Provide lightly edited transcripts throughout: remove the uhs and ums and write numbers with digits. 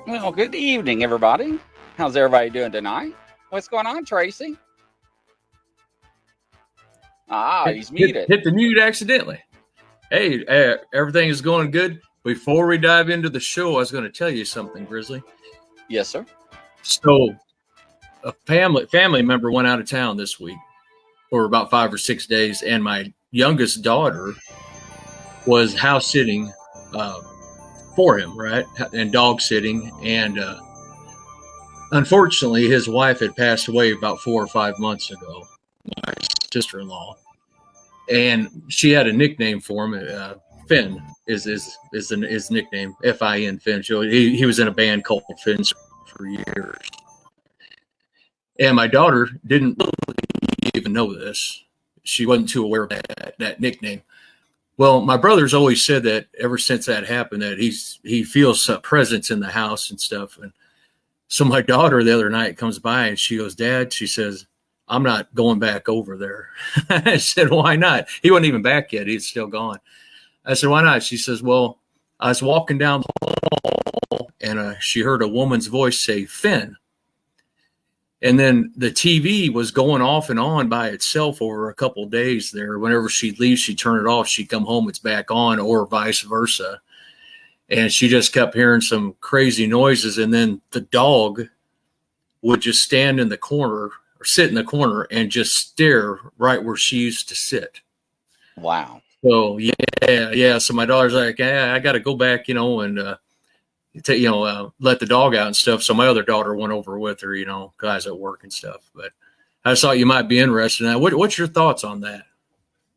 Well, good evening, everybody. How's everybody doing tonight? What's going on, Tracy? He's muted. Hit the mute accidentally. Hey, everything is going good. Before we dive into the show, I was going to tell you something, Grizzly. Yes, sir. So, a family member went out of town this week for about 5 or 6 days, and my youngest daughter was house sitting for him, right? And dog sitting. And unfortunately, his wife had passed away about 4 or 5 months ago, my sister-in-law. And she had a nickname for him. Finn is his nickname, Fin, Finn. So he was in a band called Finn's for years. And my daughter didn't really even know this. She wasn't too aware of that nickname. Well, my brother's always said that ever since that happened, that he feels a presence in the house and stuff. And so my daughter the other night comes by and she goes, "Dad," she says, "I'm not going back over there." I said, "Why not?" He wasn't even back yet. He's still gone. I said, "Why not?" She says, "Well, I was walking down the hall, and she heard a woman's voice say, Finn. And then the TV was going off and on by itself over a couple of days there. Whenever she'd leave, she'd turn it off. She'd come home, it's back on, or vice versa. And she just kept hearing some crazy noises. And then the dog would just stand in the corner or sit in the corner and just stare right where she used to sit. Wow. So yeah. So my daughter's like, yeah, I got to go back, and let the dog out and stuff. So my other daughter went over with her, guys at work and stuff. But I just thought you might be interested in that. What's your thoughts on that?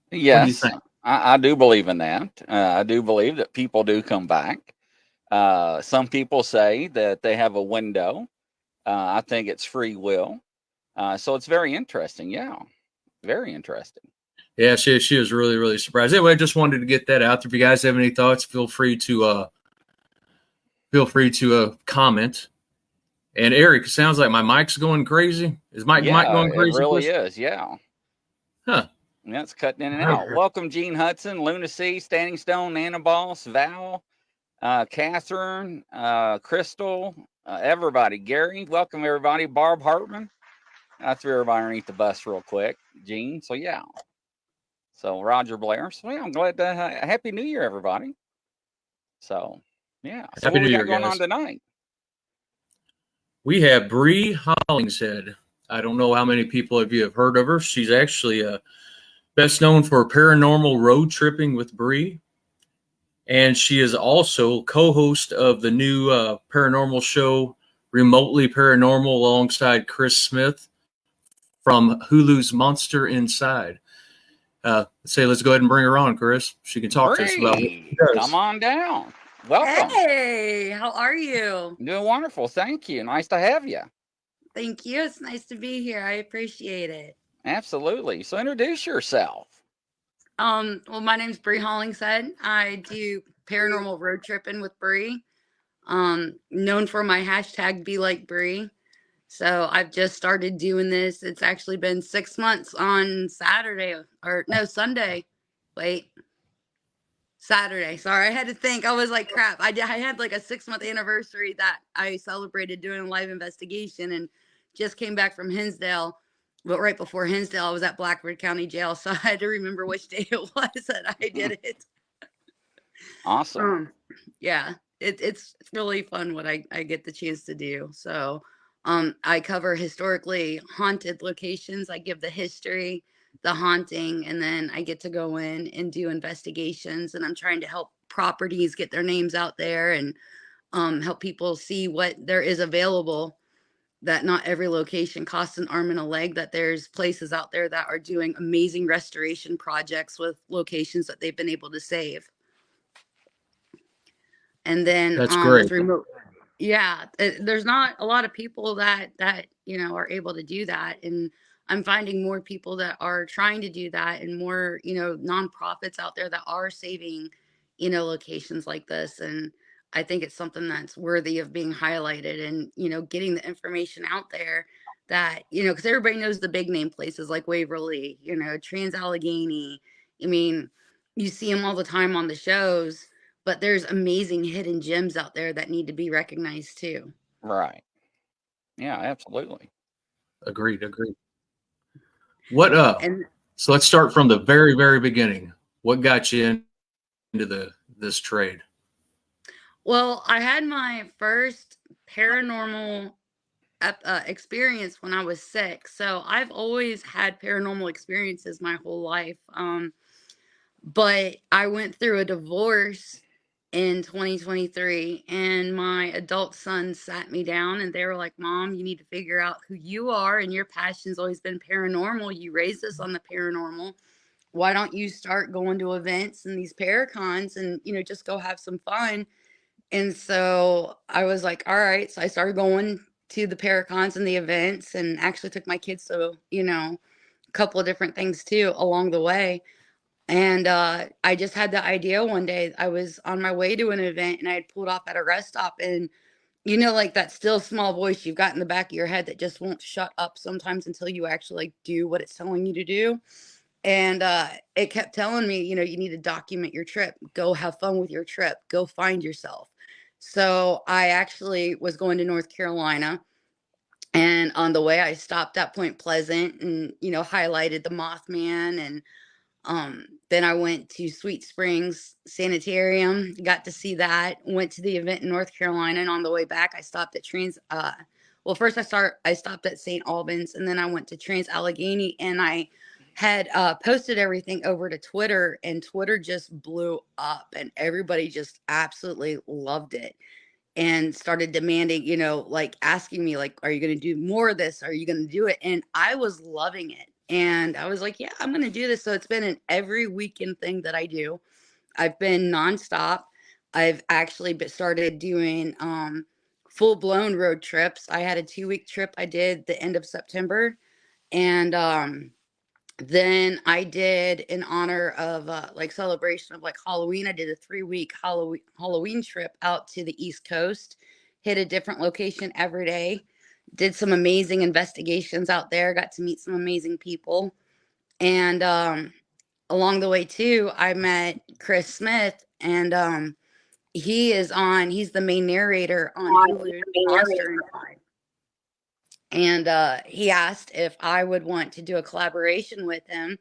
What do you Yes, think? I do believe in that. I do believe that people do come back. Some people say that they have a window. I think it's free will. So it's very interesting. Yeah, very interesting. Yeah, she was really, really surprised. Anyway, I just wanted to get that out there. If you guys have any thoughts, feel free to comment. And Eric, it sounds like my mic's going crazy. Is Mike Yeah, going it crazy, really please? is. Yeah. Huh. Yeah, it's cutting in and out. Welcome, Gene Hudson, Lunacy, Standing Stone, Nana Boss, Val, Catherine, Crystal, everybody. Gary, welcome everybody. Barb Hartman. I threw everybody underneath the bus real quick. Gene. So yeah. So Roger Blair. So yeah, I'm glad to Happy New Year, everybody. So yeah. So Happy what New we Year, got going guys. on tonight? We have Bree Hollingshead. I don't know how many people of you have heard of her. She's actually best known for paranormal road tripping with Bree. And she is also co-host of the new paranormal show, Remotely Paranormal, alongside Chris Smith from Hulu's Monster Inside. Let's go ahead and bring her on, Chris. She can talk to us about what she Bree, come does. on down. Welcome. Hey, how are you? Doing wonderful. Thank you. Nice to have you. Thank you. It's nice to be here. I appreciate it. Absolutely. So introduce yourself. Well, my name's Bree Hollingshead. I do paranormal road tripping with Bree. Known for my hashtag Be Like Bree. So I've just started doing this. It's actually been 6 months on Saturday or no Sunday. Wait, Saturday. Sorry, I had to think. I was like, crap. I had like a 6 month anniversary that I celebrated doing a live investigation and just came back from Hinsdale. But right before Hinsdale, I was at Blackford County Jail, so I had to remember which day it was that I did it. Awesome. Yeah, it's really fun what I get the chance to do. So, I cover historically haunted locations. I give the history, the haunting, and then I get to go in and do investigations. And I'm trying to help properties get their names out there and help people see what there is available. That not every location costs an arm and a leg. That there's places out there that are doing amazing restoration projects with locations that they've been able to save. And then That's great. with remote, yeah, there's not a lot of people that are able to do that, and I'm finding more people that are trying to do that, and more nonprofits out there that are saving locations like this. And I think it's something that's worthy of being highlighted, and getting the information out there that because everybody knows the big name places like Waverly, Trans Allegheny. I mean, you see them all the time on the shows, but there's amazing hidden gems out there that need to be recognized too. Right. Yeah, absolutely. Agreed. What And So let's start from the very, very beginning. What got you into this trade? well, I had my first paranormal experience when I was 6. So I've always had paranormal experiences my whole life. But I went through a divorce in 2023, and my adult son sat me down and they were like, Mom, you need to figure out who you are, and your passion's always been paranormal. You raised us on the paranormal. Why don't you start going to events and these paracons and just go have some fun? And so I was like, all right. So I started going to the paracons and the events, and actually took my kids to a couple of different things too along the way. And I just had the idea one day. I was on my way to an event and I had pulled off at a rest stop, and like that still small voice you've got in the back of your head that just won't shut up sometimes until you actually like do what it's telling you to do. And it kept telling me, you need to document your trip, go have fun with your trip, go find yourself. So I actually was going to North Carolina, and on the way I stopped at Point Pleasant and highlighted the Mothman. And then I went to Sweet Springs Sanitarium, got to see that, went to the event in North Carolina, and on the way back I stopped at well, first I stopped at St. Albans, and then I went to Trans Allegheny, and I had posted everything over to Twitter, and Twitter just blew up, and everybody just absolutely loved it and started demanding, like asking me, like, are you going to do more of this? Are you going to do it? And I was loving it. And I was like, yeah, I'm going to do this. So it's been an every weekend thing that I do. I've been nonstop. I've actually started doing full blown road trips. I had a 2-week trip I did the end of September. And then I did, in honor of like celebration of like Halloween, I did a 3-week Halloween trip out to the East Coast, hit a different location every day, did some amazing investigations out there, got to meet some amazing people. And along the way too, I met Chris Smith, and he's the main narrator on Hulu's Monster Inside. And he asked if I would want to do a collaboration with him.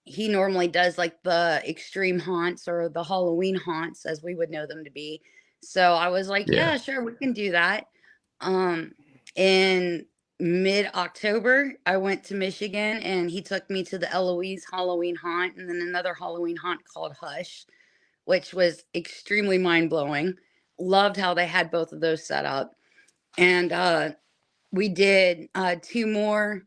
He normally does like the extreme haunts or the Halloween haunts as we would know them to be. So I was like, yeah, sure, we can do that. In mid-October, I went to Michigan, and he took me to the Eloise Halloween haunt, and then another Halloween haunt called Hush, which was extremely mind-blowing. Loved how they had both of those set up. And we did 2 more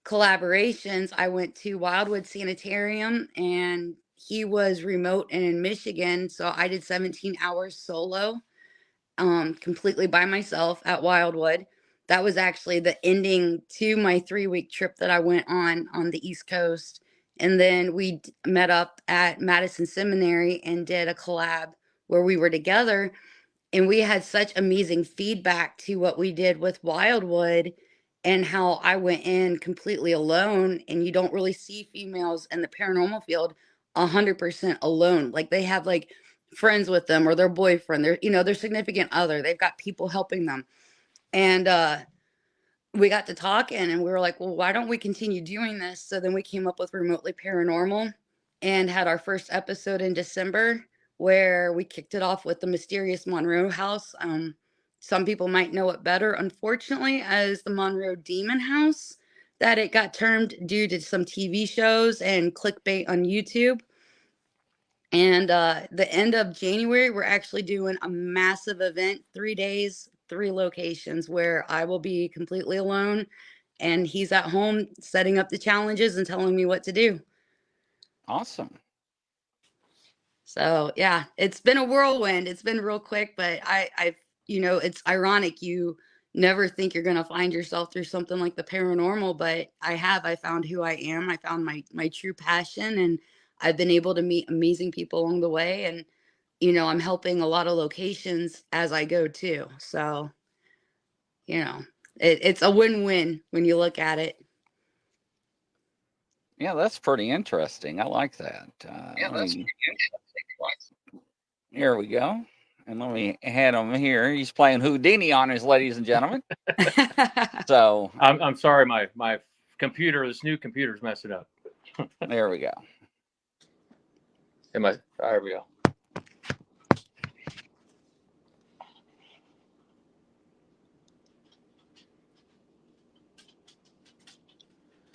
collaborations. I went to Wildwood Sanitarium, and he was remote and in Michigan, so I did 17 hours solo, completely by myself at Wildwood. That was actually the ending to my 3-week trip that I went on the East Coast. And then we met up at Madison Seminary and did a collab where we were together, and we had such amazing feedback to what we did with Wildwood, and how I went in completely alone, and you don't really see females in the paranormal field 100% alone. Like, they have like friends with them, or their boyfriend, their significant other. They've got people helping them. And we got to talking, and we were like, well, why don't we continue doing this? So then we came up with Remotely Paranormal and had our first episode in December, where we kicked it off with the mysterious Monroe house. Some people might know it better, unfortunately, as the Monroe Demon House, that it got termed due to some TV shows and clickbait on YouTube. And the end of January, we're actually doing a massive event, 3 days, 3 locations, where I will be completely alone, and he's at home setting up the challenges and telling me what to do. Awesome. So yeah, it's been a whirlwind. It's been real quick, but it's ironic. You never think you're gonna find yourself through something like the paranormal, but I found who I am. I found my true passion, and I've been able to meet amazing people along the way. And I'm helping a lot of locations as I go too. So, it's a win-win when you look at it. Yeah, that's pretty interesting. I like that. Here we go. And let me head him here. He's playing Houdini on us, ladies and gentlemen. So I'm sorry, my computer, this new computer's messing up. There we go. There we go.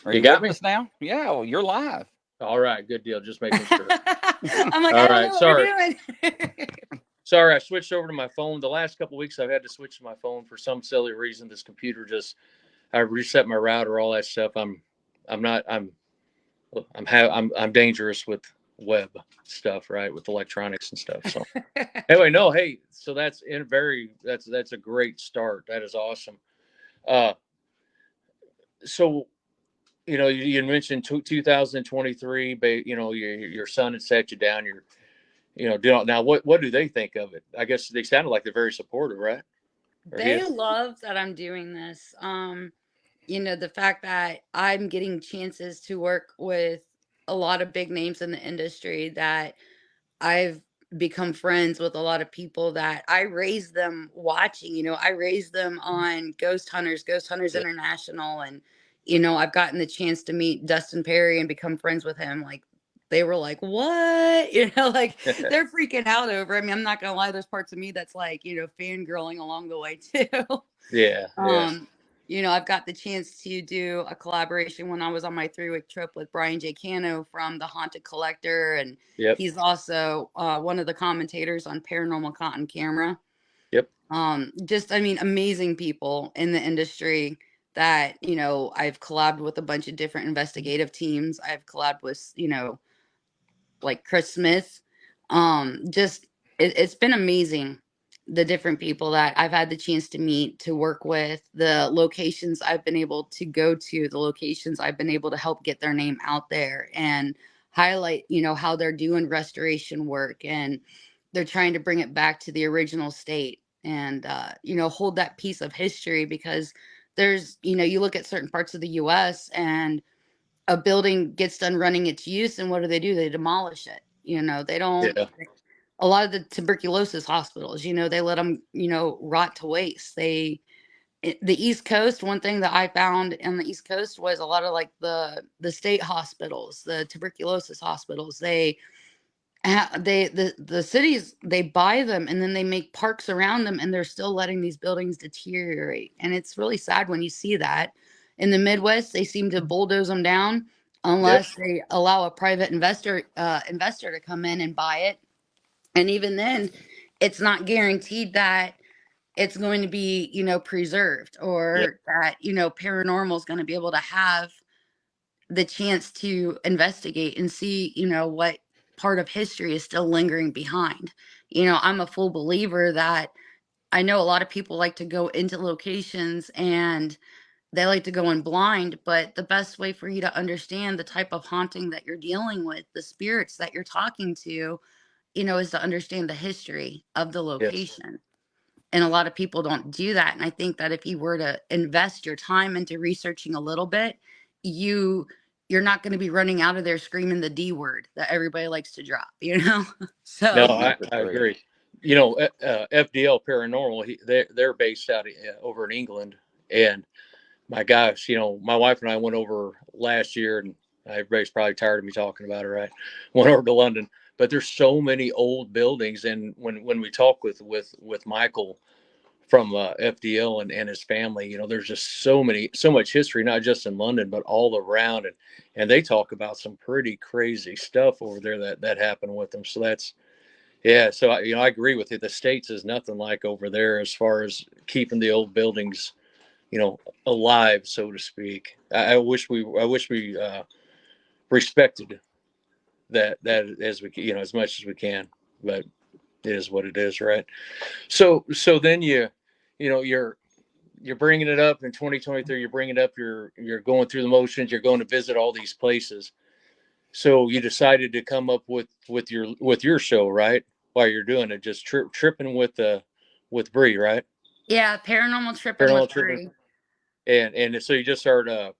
Are you got me now? Yeah, well, you're live. All right, good deal. Just making sure. I'm like, all right, sorry. What we're doing. Sorry, I switched over to my phone. The last couple of weeks, I've had to switch to my phone for some silly reason. This computer I reset my router, all that stuff. I'm dangerous with web stuff, right? With electronics and stuff. So anyway, so that's a great start. That is awesome. So, you mentioned 2023, but your son had set you down. Now what do they think of it? I guess they sounded like they're very supportive, right? They love that I'm doing this. The fact that I'm getting chances to work with a lot of big names in the industry that I've become friends with a lot of people that I raised them watching, I raised them on Ghost Hunters Yeah. International. And, I've gotten the chance to meet Dustin Perry and become friends with him. Like, they were like, what? Like they're freaking out over. I mean, I'm not gonna lie, there's parts of me that's like, fangirling along the way too. Yeah. Yeah. um, I've got the chance to do a collaboration when I was on my 3-week trip with Brian J. Cano from The Haunted Collector, and Yep. he's also one of the commentators on Paranormal Cotton Camera. Yep. Just, I mean, amazing people in the industry that, I've collabed with a bunch of different investigative teams. I've collabed with, like Chris Smith. Just it's been amazing, the different people that I've had the chance to meet, to work with, the locations I've been able to go to, the locations I've been able to help get their name out there and highlight, how they're doing restoration work, and they're trying to bring it back to the original state, and hold that piece of history, because there's, you look at certain parts of the US and a building gets done running its use, and what do? They demolish it. They don't. Yeah. A lot of the tuberculosis hospitals, they let them, rot to waste. The East Coast, one thing that I found on the East Coast was a lot of like the state hospitals, the tuberculosis hospitals. The cities, they buy them and then they make parks around them, and they're still letting these buildings deteriorate. And it's really sad when you see that. In the Midwest, they seem to bulldoze them down Yep. unless they allow a private investor to come in and buy it. And even then, it's not guaranteed that it's going to be, preserved, Yep. or that, paranormal is going to be able to have the chance to investigate and see, what part of history is still lingering behind. I'm a full believer that I know a lot of people like to go into locations and they like to go in blind, but the best way for you to understand the type of haunting that you're dealing with, the spirits that you're talking to, is to understand the history of the Yes. location. And a lot of people don't do that. And I think that if you were to invest your time into researching a little bit, you you're not going to be running out of there screaming the D word that everybody likes to drop. No, So I agree. FDL Paranormal, they're based out over in England, and my gosh, my wife and I went over last year, and everybody's probably tired of me talking about it, right? Went over to London, but there's so many old buildings, and when we talk with Michael from FDL and his family, there's just so much history, not just in London, but all around, and they talk about some pretty crazy stuff over there that happened with them. So that's yeah. So I agree with you. The States is nothing like over there as far as keeping the old buildings alive, so to speak. I wish we respected that as we as much as we can, but it is what it is, right? So then you're bringing it up in 2023. You're bringing it up. You're going through the motions. You're going to visit all these places. So you decided to come up with your show, right? While you're doing it, just tripping with Bree, right? yeah, paranormal tripping with Paranormal tripping, Bree. and so you just started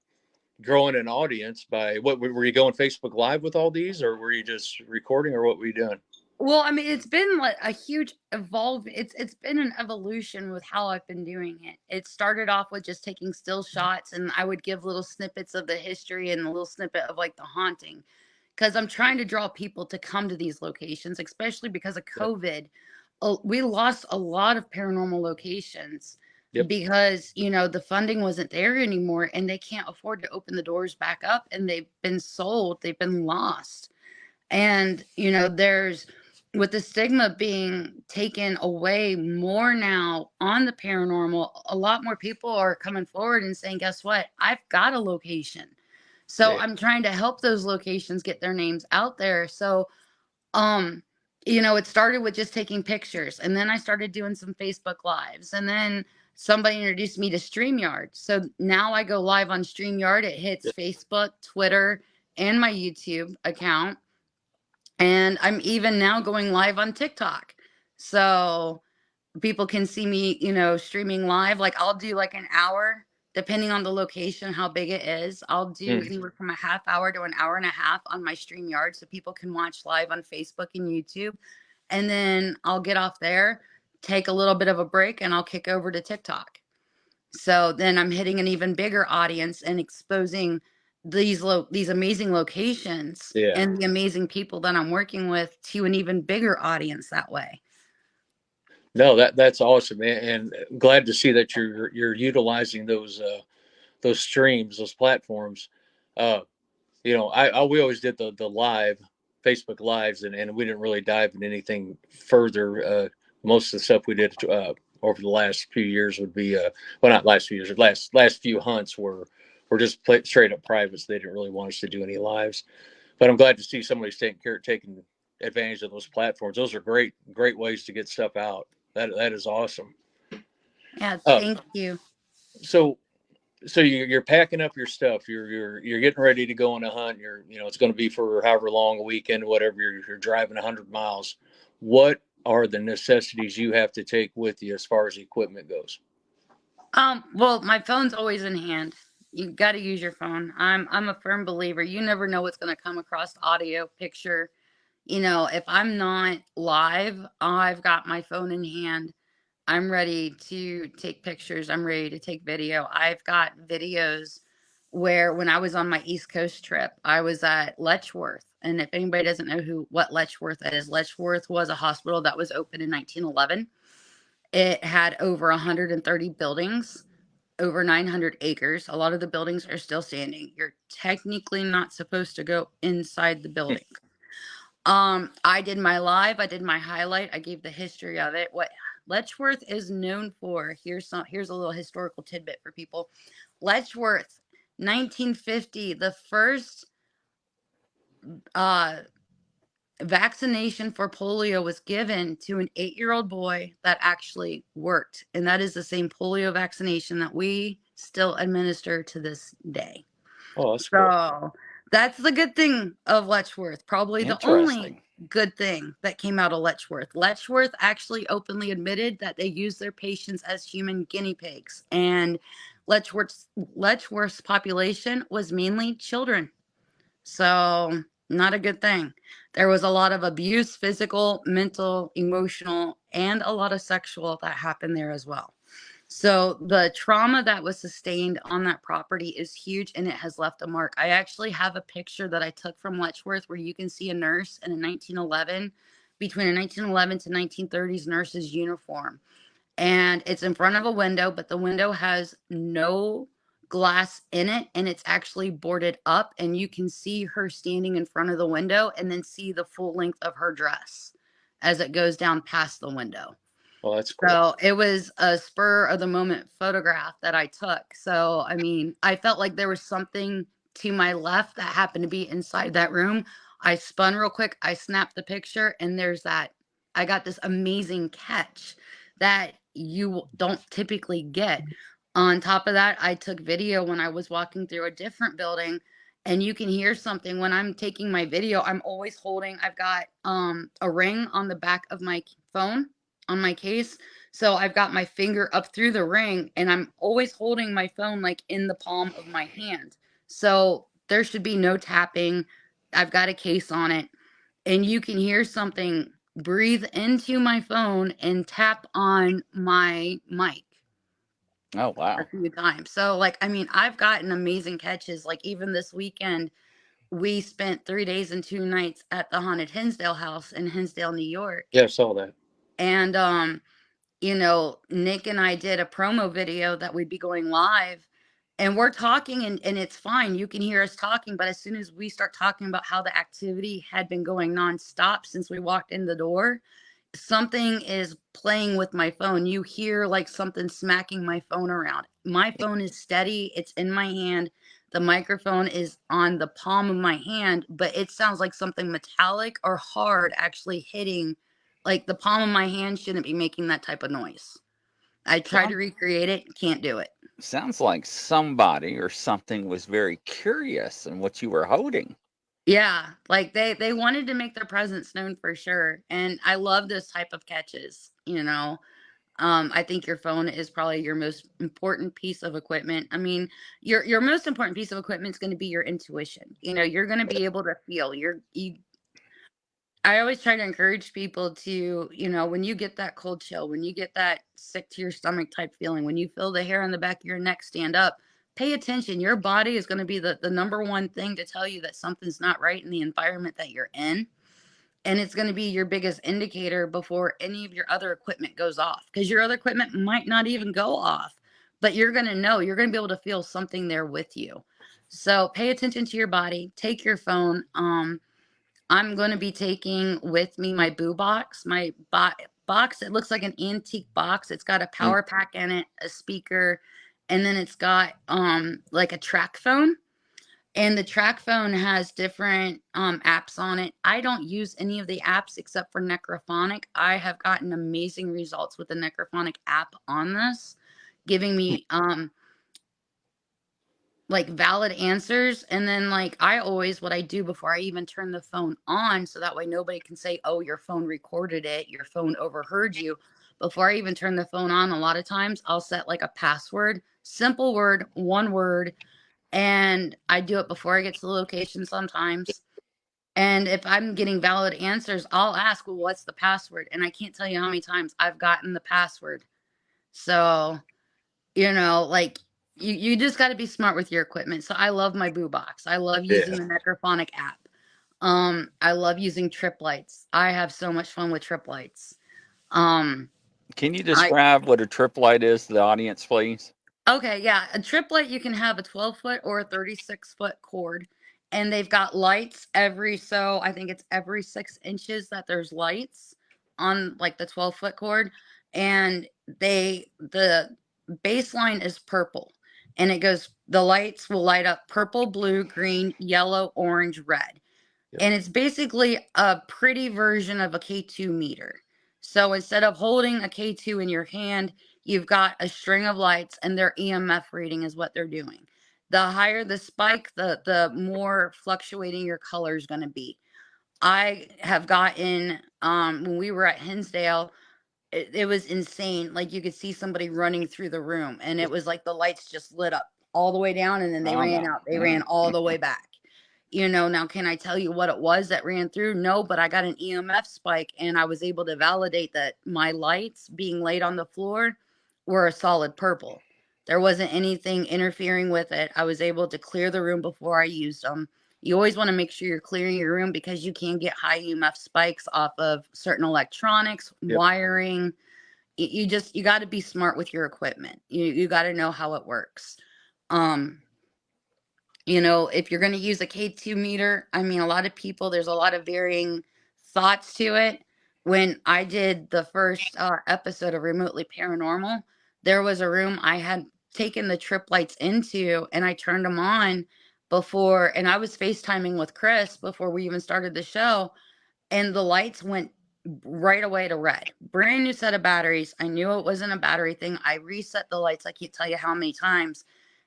growing an audience by what were you going Facebook Live with all these, or were you just recording, or what were you doing? Well, I mean, it's been like a huge evolve. It's been an evolution with how I've been doing it. It started off with just taking still shots, and I would give little snippets of the history and a little snippet of like the haunting, because I'm trying to draw people to come to these locations, especially because of Yep. COVID. We lost a lot of paranormal locations Yep. because the funding wasn't there anymore, and they can't afford to open the doors back up, and they've been sold, they've been lost. And, there's, with the stigma being taken away more now on the paranormal, a lot more people are coming forward and saying, guess what? I've got a location. So Yeah. I'm trying to help those locations get their names out there. So, um, it started with just taking pictures, and then I started doing some Facebook Lives, and then somebody introduced me to StreamYard. So now I go live on StreamYard. It hits Yep. Facebook, Twitter, and my YouTube account. And I'm even now going live on TikTok. So people can see me, streaming live. Like I'll do like an hour depending on the location, how big it is. I'll do anywhere from a half hour to an hour and a half on my StreamYard so people can watch live on Facebook and YouTube. And then I'll get off there, take a little bit of a break, and I'll kick over to TikTok. So then I'm hitting an even bigger audience and exposing these amazing locations and the amazing people that I'm working with to an even bigger audience that way. No, that's awesome, and glad to see that you're utilizing those streams, those platforms. We always did the live Facebook lives, and we didn't really dive into anything further. Most of the stuff we did over the last few years would be well, not last few years, last few hunts were just straight up privates. They didn't really want us to do any lives, but I'm glad to see somebody's taking advantage of those platforms. Those are great ways to get stuff out. That is awesome. Yeah, thank you. So you're packing up your stuff. You're getting ready to go on a hunt. It's going to be for however long, a weekend, whatever. You're driving 100 miles. What are the necessities you have to take with you as far as equipment goes? Well, my phone's always in hand. You got to use your phone. I'm a firm believer. You never know what's going to come across audio, picture. If I'm not live, I've got my phone in hand. I'm ready to take pictures. I'm ready to take video. I've got videos where when I was on my East Coast trip, I was at Letchworth. And if anybody doesn't know what Letchworth is, Letchworth was a hospital that was opened in 1911. It had over 130 buildings, over 900 acres. A lot of the buildings are still standing. You're technically not supposed to go inside the building. I did my live, I did my highlight, I gave the history of it. What Letchworth is known for, here's a little historical tidbit for people. Letchworth, 1950, the first vaccination for polio was given to an 8-year-old boy that actually worked. And that is the same polio vaccination that we still administer to this day. Oh, that's cool. So that's the good thing of Letchworth. Probably the only good thing that came out of Letchworth. Letchworth actually openly admitted that they used their patients as human guinea pigs. And Letchworth's population was mainly children. So not a good thing. There was a lot of abuse, physical, mental, emotional, and a lot of sexual that happened there as well. So the trauma that was sustained on that property is huge, and it has left a mark. I actually have a picture that I took from Letchworth where you can see a nurse in a 1911, between a 1911 to 1930s nurse's uniform. And it's in front of a window, but the window has no glass in it, and it's actually boarded up, and you can see her standing in front of the window and then see the full length of her dress as it goes down past the window. Oh, that's cool. So it was a spur of the moment photograph that I took. So, I mean, I felt like there was something to my left that happened to be inside that room. I spun real quick. I snapped the picture, and I got this amazing catch that you don't typically get. On top of that, I took video when I was walking through a different building, and you can hear something when I'm taking my video. I've got a ring on the back of my phone on my case. So I've got my finger up through the ring, and I'm always holding my phone like in the palm of my hand. So there should be no tapping. I've got a case on it, and you can hear something breathe into my phone and tap on my mic. Oh, wow. A few times. So I've gotten amazing catches. Like even this weekend, we spent 3 days and 2 nights at the haunted Hinsdale house in Hinsdale, New York. Yeah, I saw that. And Nick and I did a promo video that we'd be going live, and we're talking, and it's fine. You can hear us talking, but as soon as we start talking about how the activity had been going nonstop since we walked in the door, something is playing with my phone. You hear like something smacking my phone around. My phone is steady. It's in my hand. The microphone is on the palm of my hand, but it sounds like something metallic or hard actually hitting. Like the palm of my hand shouldn't be making that type of noise. I tried to recreate it, can't do it. Sounds like somebody or something was very curious in what you were holding. Yeah, like they wanted to make their presence known for sure. And I love this type of catches. I think your phone is probably your most important piece of equipment. I mean, your most important piece of equipment is going to be your intuition. You know, you're going to be able to feel. I always try to encourage people to, you know, when you get that cold chill, when you get that sick to your stomach type feeling, when you feel the hair on the back of your neck stand up, pay attention. Your body is going to be the number one thing to tell you that something's not right in the environment that you're in. And it's going to be your biggest indicator before any of your other equipment goes off, because your other equipment might not even go off, but you're going to know, you're going to be able to feel something there with you. So pay attention to your body, take your phone. I'm going to be taking with me my boo box, my box. It looks like an antique box. It's got a power pack in it, a speaker, and then it's got like a track phone. And the track phone has different apps on it. I don't use any of the apps except for Necrophonic. I have gotten amazing results with the Necrophonic app on this, giving me like valid answers. And then like I always, what I do before I even turn the phone on, so that way nobody can say, oh, your phone recorded it, your phone overheard you. Before I even turn the phone on, a lot of times I'll set like a password, simple word, one word. And I do it before I get to the location sometimes. And if I'm getting valid answers, I'll ask, well, what's the password? And I can't tell you how many times I've gotten the password. So, you know, like you just got to be smart with your equipment. So I love my boo box. I love using Yeah. the Necrophonic app. I love using trip lights. I have so much fun with trip lights. Um, Can you I describe what a trip light is to the audience, please? Okay, yeah. A triplet, you can have a 12-foot or a 36-foot cord. And they've got lights I think it's every 6 inches that there's lights on like the 12-foot cord. And the baseline is purple. And the lights will light up purple, blue, green, yellow, orange, red. Yep. And it's basically a pretty version of a K2 meter. So instead of holding a K2 in your hand, you've got a string of lights and their EMF reading is what they're doing. The higher the spike, the more fluctuating your color is going to be. I have gotten, when we were at Hinsdale, it was insane. Like you could see somebody running through the room, and it was like the lights just lit up all the way down and then they Oh, ran no. out. They ran all the way back. You know, now can I tell you what it was that ran through? No, but I got an EMF spike and I was able to validate that my lights being laid on the floor were a solid purple. There wasn't anything interfering with it. I was able to clear the room before I used them. You always want to make sure you're clearing your room because you can get high EMF spikes off of certain electronics, Yep. wiring. You got to be smart with your equipment. You got to know how it works. Um, you know, if you're going to use a K2 meter, I mean, a lot of people, there's a lot of varying thoughts to it. When I did the first episode of Remotely Paranormal, there was a room I had taken the trip lights into and I turned them on before, and I was FaceTiming with Chris before we even started the show, and the lights went right away to red. Brand new set of batteries. I knew it wasn't a battery thing. I reset the lights. I can't tell you how many times.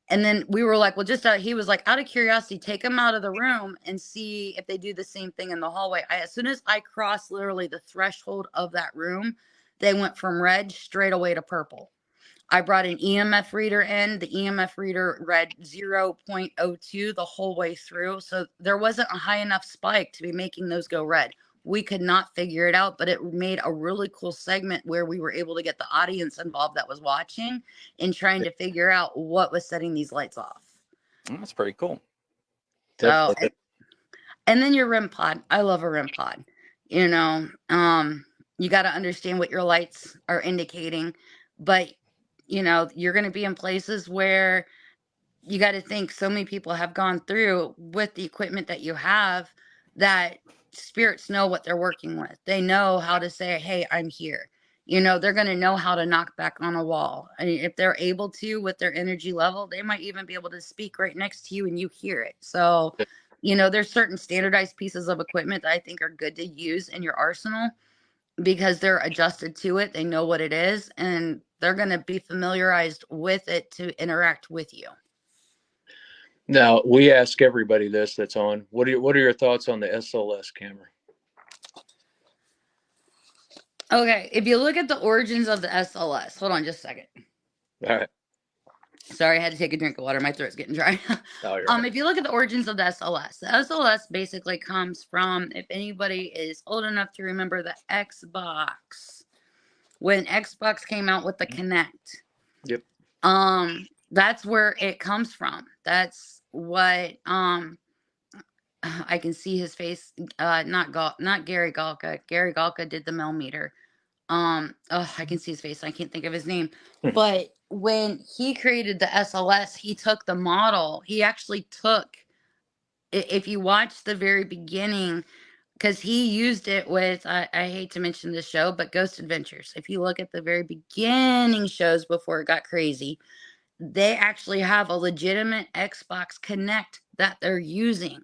And then we were like, well, he was like, out of curiosity, take them out of the room and see if they do the same thing in the hallway. As soon as I crossed literally the threshold of that room, they went from red straight away to purple. I brought an EMF reader in. The EMF reader read 0.02 the whole way through. So there wasn't a high enough spike to be making those go red. We could not figure it out, but it made a really cool segment where we were able to get the audience involved that was watching and trying to figure out what was setting these lights off. That's pretty cool. So, Definitely. and then your REM pod. I love a REM pod. You know, you got to understand what your lights are indicating, but you know, you're going to be in places where you got to think so many people have gone through with the equipment that you have that spirits know what they're working with. They know how to say, hey, I'm here. You know, they're going to know how to knock back on a wall. I mean, if they're able to with their energy level, they might even be able to speak right next to you and you hear it. So, you know, there's certain standardized pieces of equipment that I think are good to use in your arsenal because they're adjusted to it. They know what it is and they're going to be familiarized with it to interact with you. Now we ask everybody this that's on. What are your thoughts on the SLS camera? Okay, if you look at the origins of the SLS, hold on just a second. All right. Sorry, I had to take a drink of water. My throat's getting dry. Oh, you're right. If you look at the origins of the SLS basically comes from, if anybody is old enough to remember the Xbox, when Xbox came out with the Kinect. Yep. That's where it comes from. That's what I can see his face. Not Gary Galka. Gary Galka did the millimeter. I can see his face. I can't think of his name. But when he created the SLS, he took the model. He actually took, if you watch the very beginning, because he used it with, I hate to mention this show, but Ghost Adventures. If you look at the very beginning shows before it got crazy, they actually have a legitimate Xbox Connect that they're using.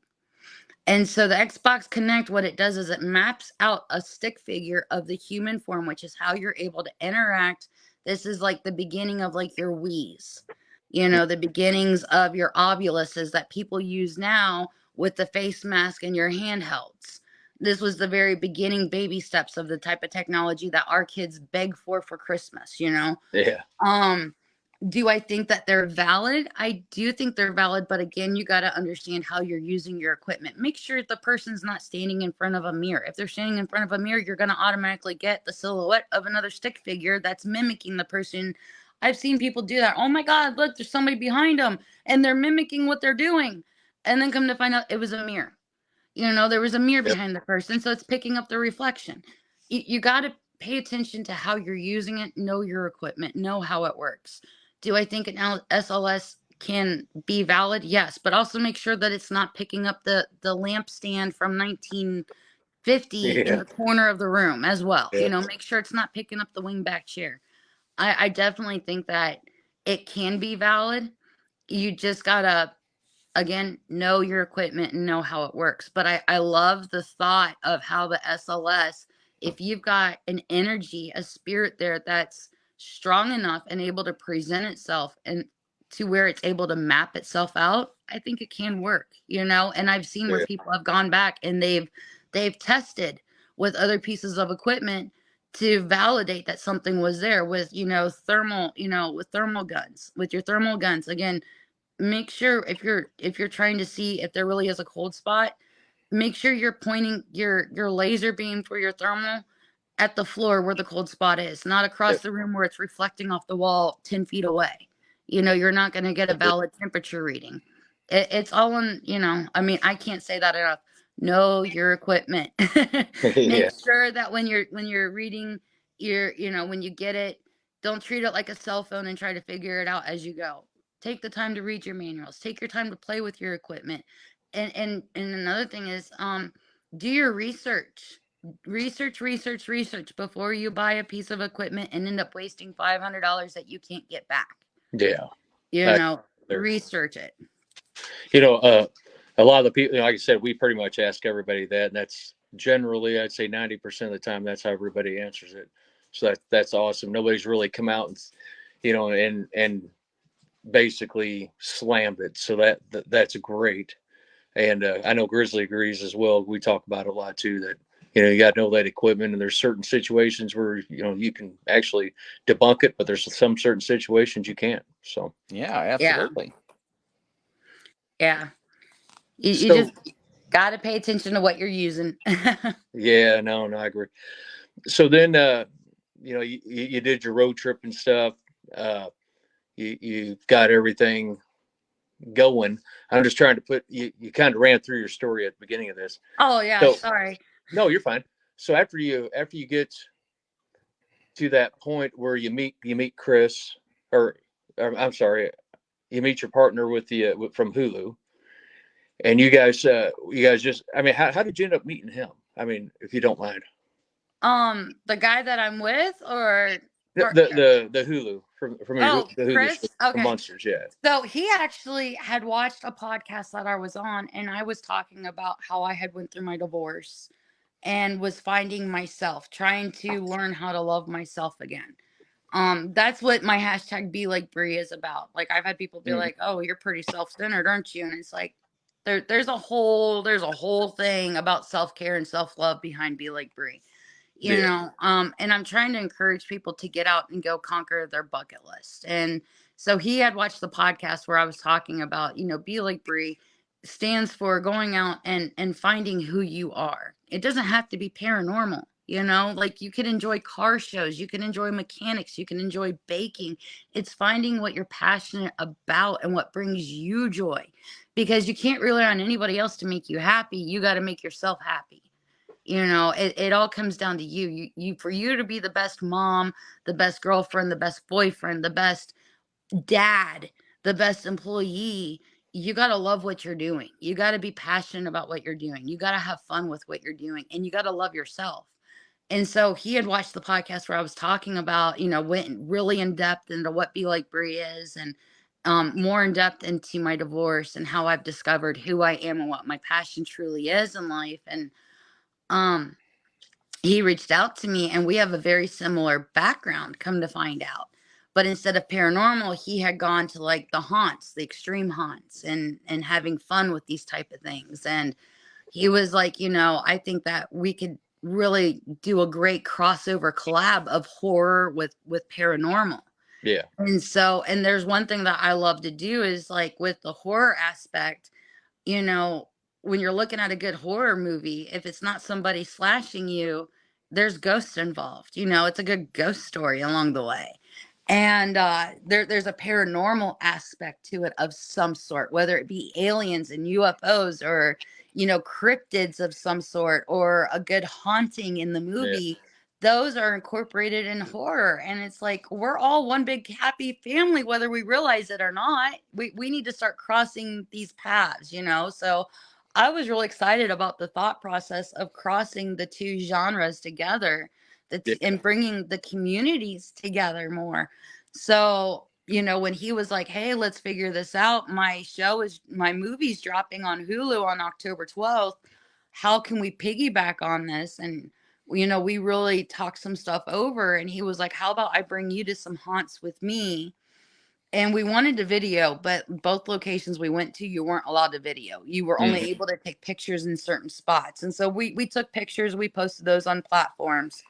And so the Xbox Connect, what it does is it maps out a stick figure of the human form, which is how you're able to interact. This is like the beginning of like your Wii's, the beginnings of your Obuluses that people use now with the face mask and your handhelds. This was the very beginning baby steps of the type of technology that our kids beg for Christmas, Yeah. Do I think that they're valid? I do think they're valid, but again, you got to understand how you're using your equipment. Make sure the person's not standing in front of a mirror. If they're standing in front of a mirror, you're going to automatically get the silhouette of another stick figure that's mimicking the person. I've seen people do that. Oh my God, look, there's somebody behind them and they're mimicking what they're doing. And then come to find out it was a mirror. There was a mirror Yep. behind the person, so it's picking up the reflection. You got to pay attention to how you're using it, know your equipment, know how it works. Do I think an SLS can be valid? Yes, but also make sure that it's not picking up the lamp stand from 1950 in Yeah. the corner of the room as well. Yeah. Make sure it's not picking up the wingback chair. I definitely think that it can be valid. You just gotta, again, know your equipment and know how it works. But I love the thought of how the SLS, if you've got an energy, a spirit there that's strong enough and able to present itself and to where it's able to map itself out, I think it can work, and I've seen where Yeah. people have gone back and they've tested with other pieces of equipment to validate that something was there with, thermal, with thermal guns, with your thermal guns. Again, make sure if you're trying to see if there really is a cold spot, make sure you're pointing your laser beam for your thermal at the floor where the cold spot is, not across Yep. the room where it's reflecting off the wall 10 feet away. You're not going to get a valid temperature reading. It's all in, I mean, I can't say that enough. Know your equipment. Make Yeah. sure that when you're reading when you get it, don't treat it like a cell phone and try to figure it out as you go. Take the time to read your manuals. Take your time to play with your equipment. And another thing is, do your research. Research before you buy a piece of equipment and end up wasting $500 that you can't get back. Yeah. You I- know, there. research it. A lot of the people, like I said, we pretty much ask everybody that, and that's generally, I'd say 90% of the time, that's how everybody answers it. So that's awesome. Nobody's really come out and basically slammed it. So that's great. And I know Grizzly agrees as well. We talk about it a lot too, that you got to know that equipment, and there's certain situations where you can actually debunk it, but there's some certain situations you can't. So Yeah, absolutely. Yeah. You so just got to pay attention to what you're using. yeah, no, I agree. So then you did your road trip and stuff. You got everything going. I'm just trying to put you kind of ran through your story at the beginning of this. Oh yeah, So sorry. no, you're fine. So after you get to that point where you meet Chris, or I'm sorry, you meet your partner with the from Hulu, and you guys just, I mean, how did you end up meeting him? I mean, if you don't mind. The guy that I'm with, or The Hulu from oh, the Hulu Chris. show, from Okay. Monsters, yeah. So he actually had watched a podcast that I was on, and I was talking about how I had went through my divorce and was finding myself, trying to learn how to love myself again. That's what my hashtag Be Like Brie is about. Like, I've had people be Mhm. like, "Oh, you're pretty self-centered, aren't you?" And it's like there's a whole thing about self-care and self-love behind Be Like Brie. you Yeah. know. And I'm trying to encourage people to get out and go conquer their bucket list. And so he had watched the podcast where I was talking about, you know, Be Like Bree stands for going out and finding who you are. It doesn't have to be paranormal, you know, like you can enjoy car shows, you can enjoy mechanics, you can enjoy baking. It's finding what you're passionate about and what brings you joy, because you can't rely on anybody else to make you happy. You got to make yourself happy. You know, it all comes down to you. You for you to be the best mom, the best girlfriend, the best boyfriend, the best dad, the best employee. You got to love what you're doing. You got to be passionate about what you're doing. You got to have fun with what you're doing, and you got to love yourself. And so he had watched the podcast where I was talking about, you know, went really in depth into what Be Like Brie is, and more in depth into my divorce and how I've discovered who I am and what my passion truly is in life. And um, he reached out to me, and we have a very similar background, come to find out. But instead of paranormal, he had gone to like the haunts, the extreme haunts, and having fun with these type of things. And he was like, you know, I think that we could really do a great crossover collab of horror with paranormal. Yeah. And so, and there's one thing that I love to do is like with the horror aspect, you know, when you're looking at a good horror movie, if it's not somebody slashing you, there's ghosts involved. You know, it's a good ghost story along the way. And there's a paranormal aspect to it of some sort, whether it be aliens and UFOs, or, you know, cryptids of some sort, or a good haunting in the Yeah. movie. Those are incorporated in horror. And it's like we're all one big happy family, whether we realize it or not. We need to start crossing these paths, you know. So I was really excited about the thought process of crossing the two genres together, Yeah. and bringing the communities together more. So, you know, when he was like, hey, let's figure this out, my movie's dropping on Hulu on October 12th. How can we piggyback on this? And you know, we really talked some stuff over, and he was like, how about I bring you to some haunts with me? And we wanted to video, but both locations we went to, you weren't allowed to video. You were only Mhm. able to take pictures in certain spots. And so we took pictures, we posted those on platforms.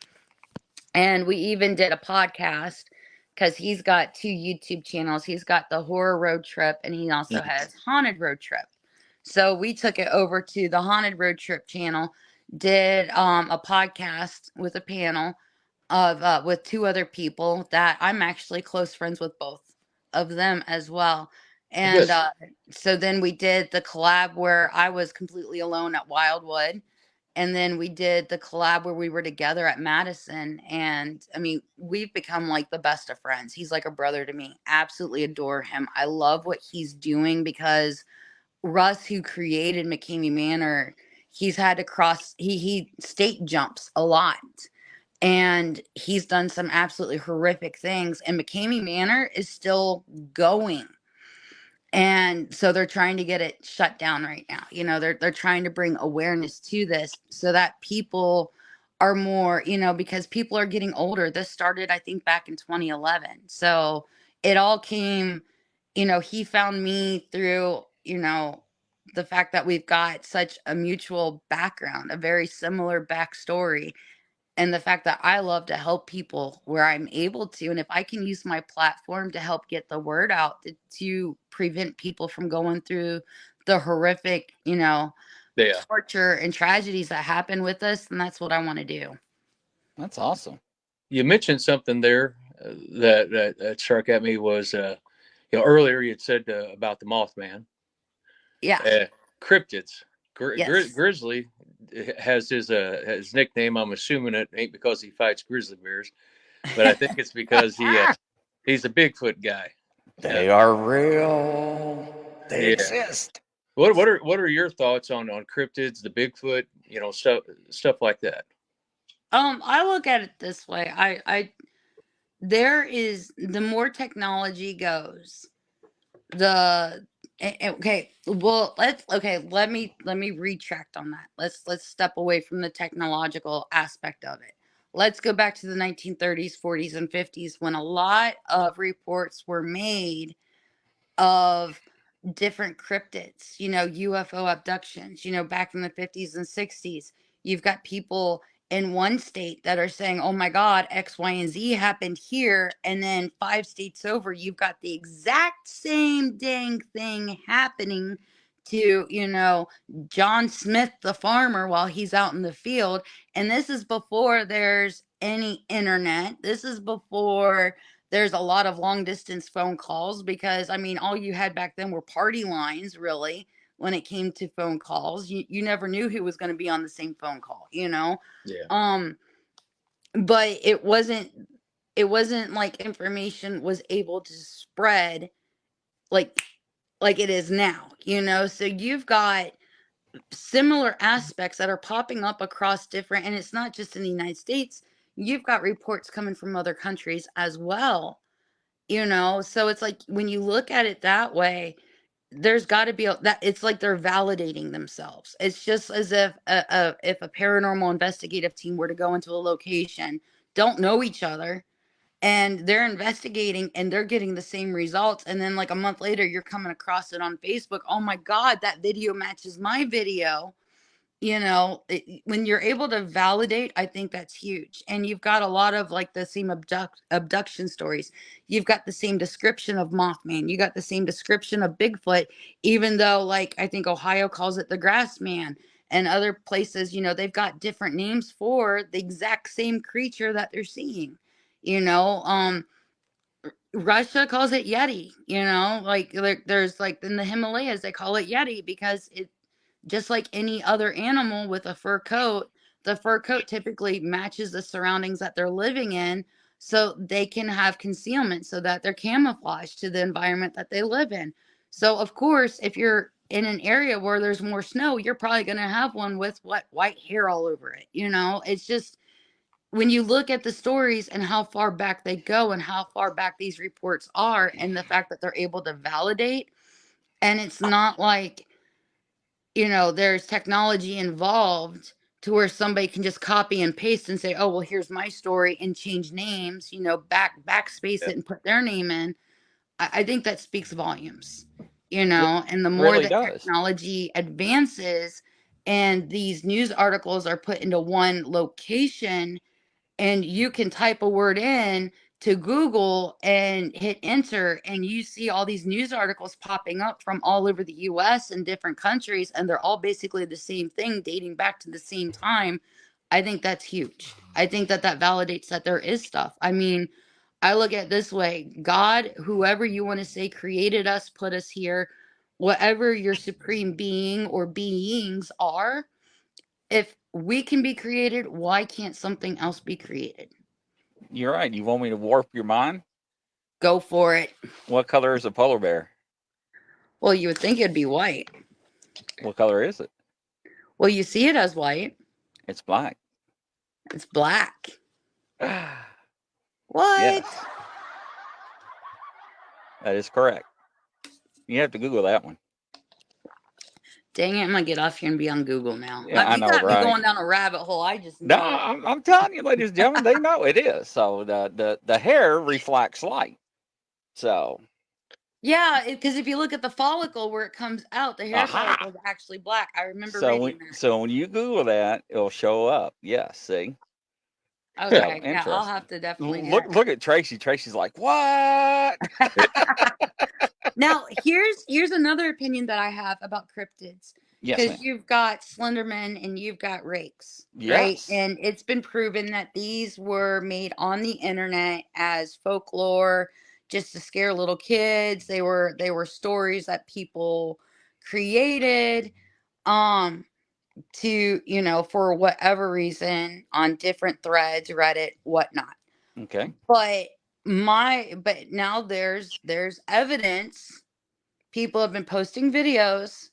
And we even did a podcast, because he's got two YouTube channels. He's got the Horror Road Trip, and he also has Haunted Road Trip. So we took it over to the Haunted Road Trip channel, did a podcast with a panel of with two other people that I'm actually close friends with, both of them as well. And Good. so then we did the collab where I was completely alone at Wildwood, and then we did the collab where we were together at Madison. And I mean, we've become like the best of friends. He's like a brother to me. Absolutely adore him. I love what he's doing, because Russ, who created McKamey Manor, he's had to cross, he state jumps a lot, and he's done some absolutely horrific things, and McKamey Manor is still going. And so they're trying to get it shut down right now. You know, they're trying to bring awareness to this so that people are more, you know, because people are getting older. This started, I think, back in 2011. So it all came, you know, he found me through, you know, the fact that we've got such a mutual background, a very similar backstory, and the fact that I love to help people where I'm able to. And if I can use my platform to help get the word out to prevent people from going through the horrific, you know, Yeah. torture and tragedies that happen with us, then that's what I want to do. That's awesome. You mentioned something there that struck at me was, you know, earlier you had said about the Mothman, Yeah. cryptids. Yes. Grizzly has his nickname. I'm assuming it ain't because he fights grizzly bears, but I think it's because he's a Bigfoot guy. They are real. They Yeah. exist. What are your thoughts on cryptids, the Bigfoot, you know, stuff like that? I look at it this way. There is, the more technology goes, okay, well, let me retract on that. Let's step away from the technological aspect of it. Let's go back to the 1930s, 40s, and 50s, when a lot of reports were made of different cryptids, you know, UFO abductions, you know, back in the 50s and 60s. You've got people in one state that are saying, oh my God, X, Y, and Z happened here. And then 5 states over, you've got the exact same dang thing happening to, John Smith, the farmer, while he's out in the field. And this is before there's any internet. This is before there's a lot of long distance phone calls, because I mean, all you had back then were party lines, really. When it came to phone calls, you never knew who was going to be on the same phone call. Yeah. But it wasn't like information was able to spread like it is now. So you've got similar aspects that are popping up across different, and it's not just in the United States. You've got reports coming from other countries as well. So it's like, when you look at it that way, there's got to be that it's like they're validating themselves. It's just as if if a paranormal investigative team were to go into a location, don't know each other, and they're investigating and they're getting the same results, and then like a month later you're coming across it on Facebook. Oh my God, that video matches my video. When you're able to validate, I think that's huge. And you've got a lot of like the same abduction stories. You've got the same description of Mothman. You got the same description of Bigfoot, even though, like, I think Ohio calls it the grass man, and other places, they've got different names for the exact same creature that they're seeing. Russia calls it Yeti, like there's like in the Himalayas, they call it Yeti because it, just like any other animal with a fur coat, the fur coat typically matches the surroundings that they're living in, so they can have concealment, so that they're camouflaged to the environment that they live in. So, of course, if you're in an area where there's more snow, you're probably going to have one with white hair all over it. It's just, when you look at the stories and how far back they go and how far back these reports are, and the fact that they're able to validate, and it's not like, there's technology involved to where somebody can just copy and paste and say, oh, well, here's my story, and change names, backspace Yeah. it and put their name in. I think that speaks volumes, and the more Really that does. technology advances and these news articles are put into one location, and you can type a word in to Google and hit enter, and you see all these news articles popping up from all over the US and different countries, and they're all basically the same thing dating back to the same time. I think that's huge. I think that validates that there is stuff. I mean, I look at it this way: God, whoever you want to say, created us, put us here, whatever your supreme being or beings are. If we can be created, why can't something else be created? You're right. You want me to warp your mind? Go for it. What color is a polar bear? Well, you would think it'd be white. What color is it? Well, you see it as white. It's black. It's black. Yes, What? that is correct. You have to Google that one. Dang it, I'm gonna get off here and be on Google now. Yeah, I You know, got me right? going down a rabbit hole. I just No, know it. I'm telling you, ladies and gentlemen, they know it is. So the hair reflects light. So Yeah, because if you look at the follicle where it comes out, the hair aha. follicle is actually black. I remember So reading that. so when you Google that, it'll show up. Yes, see. So Okay, yeah, I'll interesting. have to definitely do Look at Tracy. Tracy's like, what? Now, here's another opinion that I have about cryptids. Yes, Because ma'am. you've got Slenderman and you've got rakes, right? Yes. And it's been proven that these were made on the internet as folklore, just to scare little kids. They were stories that people created, to, for whatever reason, on different threads, Reddit, whatnot. Okay. But now there's evidence. People have been posting videos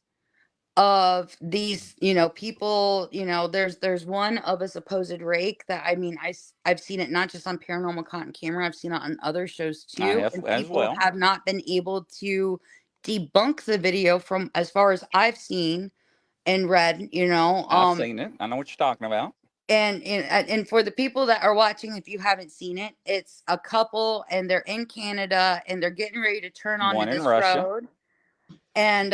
of these, people, there's one of a supposed rake that, I mean, I've seen it not just on Paranormal Content Camera, I've seen it on other shows I too, have and as people well. have not been able to debunk the video from as far as I've seen and read, I've seen it. I know what you're talking about. and for the people that are watching, if you haven't seen it, it's a couple and they're in Canada and they're getting ready to turn onto One in this Russia. road, and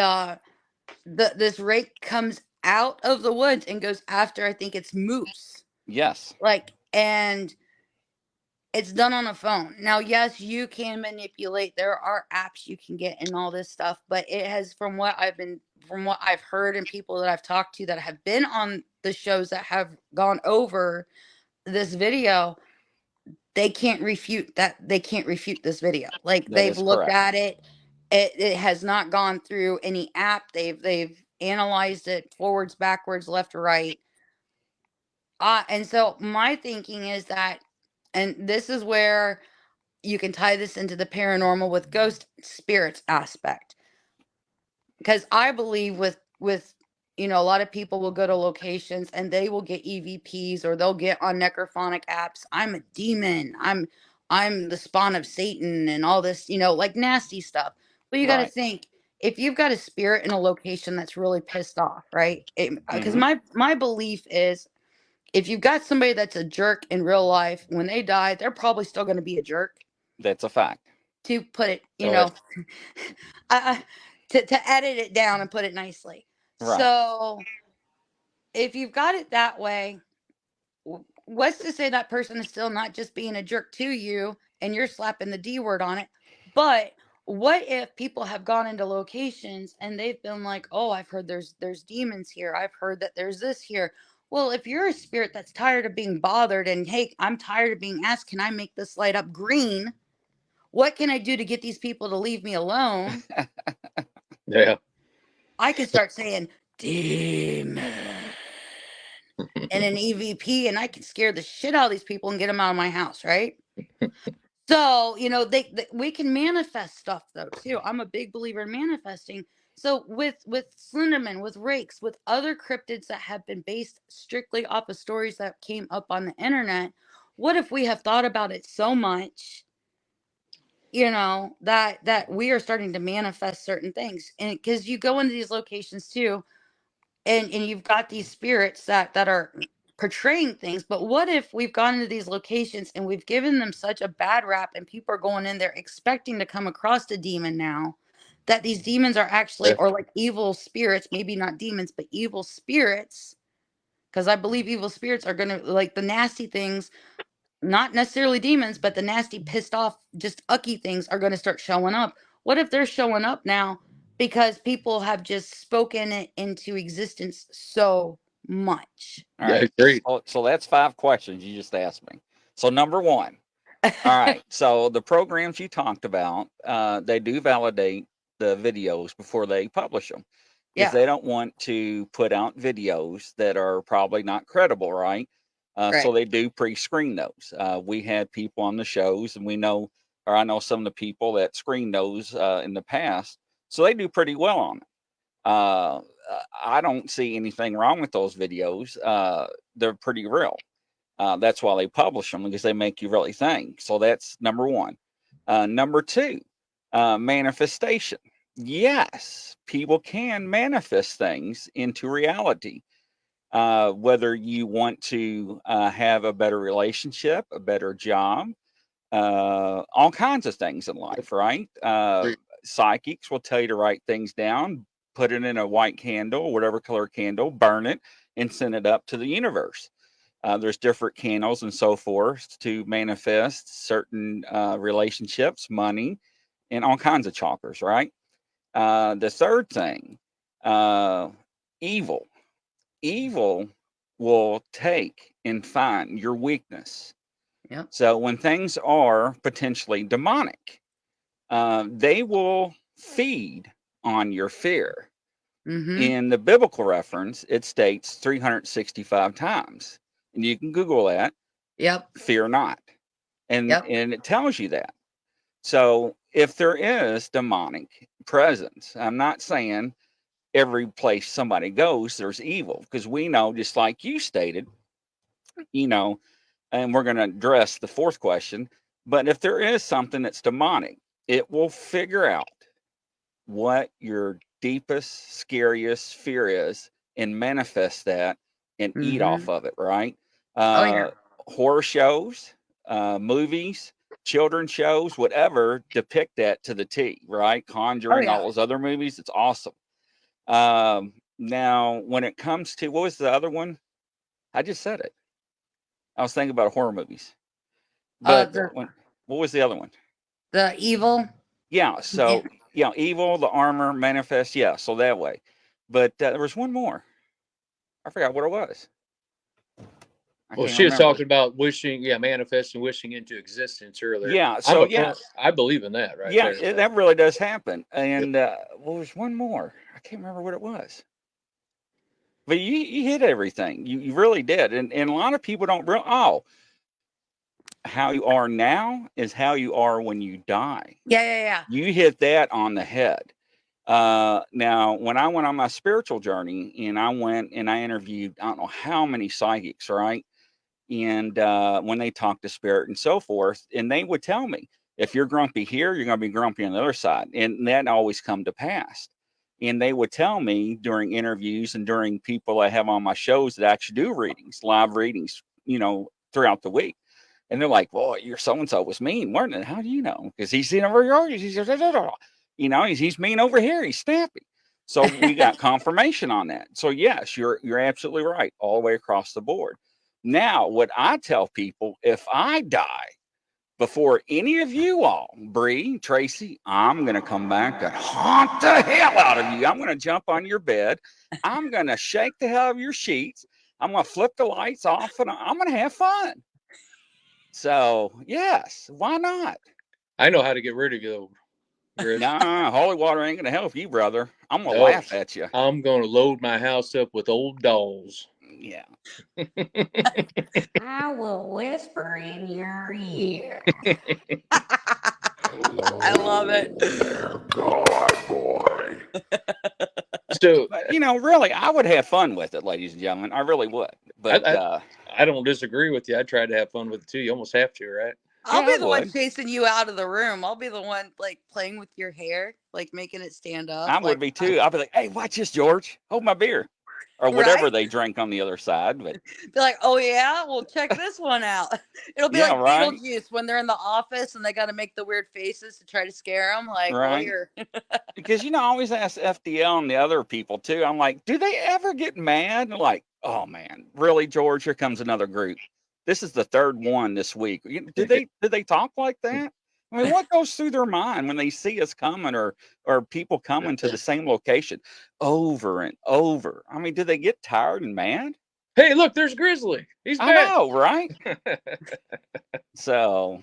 this rake comes out of the woods and goes after, I think it's moose. Yes. Like, and it's done on a phone. Now, yes, you can manipulate. There are apps you can get and all this stuff, but it has, from what I've heard and people that I've talked to that have been on the shows that have gone over this video, they can't refute that. They can't refute this video. Like, That they've is looked correct. at it. It has not gone through any app. They've analyzed it forwards, backwards, left, right. And so my thinking is that, and this is where you can tie this into the paranormal with ghost spirits aspect, because I believe with a lot of people will go to locations and they will get EVPs, or they'll get on necrophonic apps, I'm a demon, I'm the spawn of Satan, and all this, like nasty stuff. But you got to Right. think, if you've got a spirit in a location that's really pissed off, right? Because Hmm. my belief is, if you've got somebody that's a jerk in real life, when they die, they're probably still going to be a jerk. That's a fact. To put it, Oh, yeah. I, to edit it down and put it nicely. Right. So if you've got it that way, what's to say that person is still not just being a jerk to you and you're slapping the D word on it? But what if people have gone into locations and they've been like, oh, I've heard there's demons here. I've heard that there's this here. Well, if you're a spirit that's tired of being bothered and, hey, I'm tired of being asked, can I make this light up green? What can I do to get these people to leave me alone? Yeah. I can start saying demon and an EVP, and I can scare the shit out of these people and get them out of my house, right? So, we can manifest stuff though too. I'm a big believer in manifesting. So with Slenderman, with rakes, with other cryptids that have been based strictly off of stories that came up on the internet, what if we have thought about it so much, that we are starting to manifest certain things? And because you go into these locations too, and you've got these spirits that are portraying things, but what if we've gone into these locations and we've given them such a bad rap, and people are going in there expecting to come across a demon now, that these demons are actually, Yeah. or like evil spirits, maybe not demons but evil spirits, because I believe evil spirits are going to, like, the nasty things, not necessarily demons, but the nasty, pissed off, just ucky things are going to start showing up. What if they're showing up now because people have just spoken it into existence so much? All Yeah. right. Agreed. So that's 5 questions you just asked me. So number one. All right. So the programs you talked about, they do validate the videos before they publish them, because Yeah, they don't want to put out videos that are probably not credible, right? So right. they do pre-screen those. We had people on the shows, and I know some of the people that screened those in the past, so they do pretty well on it. Uh, I don't see anything wrong with those videos. They're pretty real. That's why they publish them, because they make you really think. So that's number one. Number two, manifestation. Yes, people can manifest things into reality. Whether you want to have a better relationship, a better job, all kinds of things in life, right? Psychics will tell you to write things down, put it in a white candle, whatever color candle, burn it, and send it up to the universe. There's different candles and so forth to manifest certain relationships, money, and all kinds of chalkers, right? The third thing, uh, evil. Evil will take and find your weakness. Yep. So when things are potentially demonic, they will feed on your fear. Mm-hmm. In the biblical reference, it states 365 times. And you can Google that, Yep. fear not. And Yep. it tells you that. So if there is demonic presence, I'm not saying every place somebody goes there's evil, because we know, just like you stated, and we're going to address the fourth question, but if there is something that's demonic, it will figure out what your deepest, scariest fear is and manifest that and eat Mm-hmm. off of it, right? Oh yeah. Horror shows, movies, children's shows, whatever, depict that to the T, right? Oh Conjuring, yeah. all those other movies, it's awesome. Now, when it comes to, what was the other one? I just said it. I was thinking about horror movies. But The what was the other one? evil. Yeah. So evil, the armor, manifest. Yeah. So that way. But there was one more. I forgot what it was. I Well, can't she was remember. talking about wishing, manifesting, wishing into existence earlier. Yeah. I'm So a firm, I believe in that, right there. that really does happen. And there's one more. I can't remember what it was. But you hit everything. You really did. And a lot of people don't realize. Oh, how you are now is how you are when you die. Yeah. You hit that on the head. Now, when I went on my spiritual journey and I went and I interviewed, I don't know how many psychics, right? And when they talk to spirit and so forth, and they would tell me, if you're grumpy here, you're going to be grumpy on the other side. And that always come to pass. And they would tell me during interviews and during people I have on my shows that actually do readings, live readings, throughout the week. And they're like, "Boy, your so and so was mean, weren't it? How do you know? Because he's seen over here. He's mean over here. He's snappy." So we got confirmation on that. So yes, you're absolutely right, all the way across the board. Now, what I tell people, if I die before any of you all, Bree, Tracy, I'm gonna come back and haunt the hell out of you. I'm gonna jump on your bed. I'm gonna shake the hell out of your sheets. I'm gonna flip the lights off, and I'm gonna have fun. So, yes, why not? I know how to get rid of you, Griff. Nah, holy water ain't gonna help you, brother. I'm gonna No. laugh at you. I'm going to load my house up with old dolls. Yeah. I will whisper in your ear. I love it. God, boy. So, But, really, I would have fun with it, ladies and gentlemen. I really would. But I don't disagree with you. I tried to have fun with it too. You almost have to, right? I'll Yeah, be I the one would. chasing you out of the room. I'll be the one like playing with your hair, like making it stand up. I would be too. I'd be like, "Hey, watch this, George. Hold my beer," or whatever Right? they drink on the other side. But Be like, oh yeah, well check this one out. It'll be yeah, like right, Beetlejuice when they're in the office and they got to make the weird faces to try to scare them. Like, well, right. you're Because I always ask FDL and the other people too. I'm like, do they ever get mad? And they're like, "Oh man, really, George? Here comes another group. This is the third one this week." Did they talk like that? I mean, what goes through their mind when they see us coming or people coming to the same location over and over? I mean, do they get tired and mad? Hey, look, there's Grizzly. He's I back. know, right? So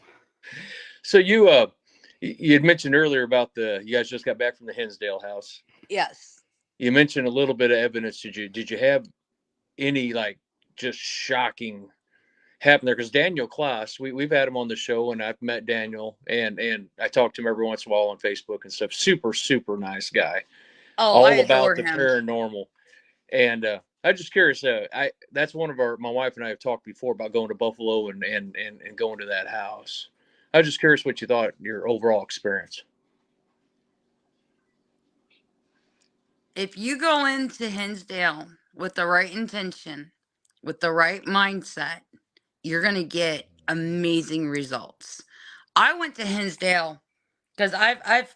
you had mentioned earlier about you guys just got back from the Hinsdale house. yes. You mentioned a little bit of evidence. Did you have any like just shocking happen there? Because Daniel Klaas, we've had him on the show, and I've met Daniel, and I talk to him every once in a while on Facebook and stuff. Super, super nice guy. Oh, All I about adore the him. paranormal. And I'm just curious. That's one of my wife and I have talked before about going to Buffalo and going to that house. I was just curious what you thought your overall experience. If you go into Hinsdale with the right intention, with the right mindset, you're gonna get amazing results. I went to Hinsdale because I've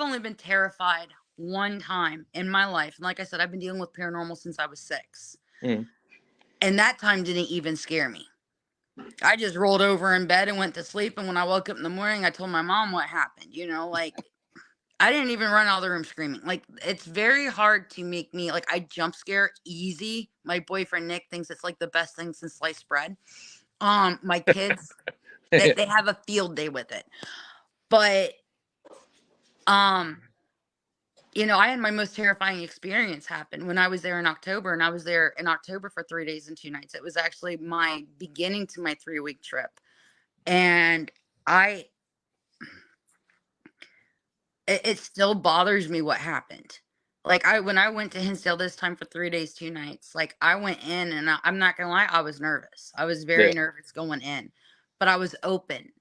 only been terrified one time in my life. And like I said, I've been dealing with paranormal since I was 6. Mm. And that time didn't even scare me. I just rolled over in bed and went to sleep. And when I woke up in the morning, I told my mom what happened. Like I didn't even run out of the room screaming. Like it's very hard to make me I jump scare easy. My boyfriend Nick thinks it's like the best thing since sliced bread. My kids, they have a field day with it. But I had my most terrifying experience happen when I was there in October, and I was there in October for 3 days and 2 nights. It was actually my beginning to my 3-week trip. And it still bothers me what happened. When I went to Hinsdale this time for 3 days, 2 nights, I went in and I'm not gonna lie, I was nervous. I was very nervous going in, but I was open.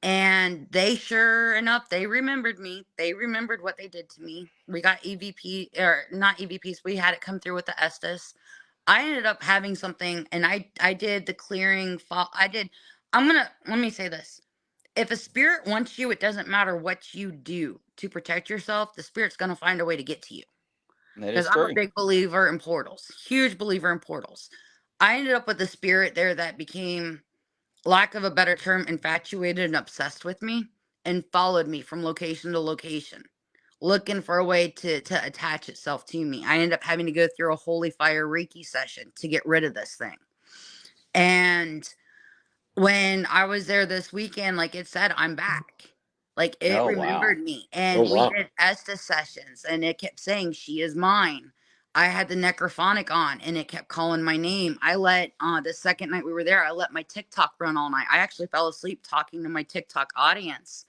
And they, sure enough, they remembered me. They remembered what they did to me. We got EVP, or not EVPs. We had it come through with the Estes. I ended up having something, and I did the clearing. Let me say this. If a spirit wants you, it doesn't matter what you do to protect yourself. The spirit's going to find a way to get to you. that Because is I'm a true. big believer in portals. Huge believer in portals. I ended up with a spirit there that became, lack of a better term, infatuated and obsessed with me and followed me from location to location, looking for a way to attach itself to me. I ended up having to go through a holy fire Reiki session to get rid of this thing. And when I was there this weekend, like it said, I'm back. Like it Oh, wow. remembered me. Oh, And we wow. did Estes sessions and it kept saying, she is mine. I had the necrophonic on and it kept calling my name. I let, the second night we were there, I let my TikTok run all night. I actually fell asleep talking to my TikTok audience.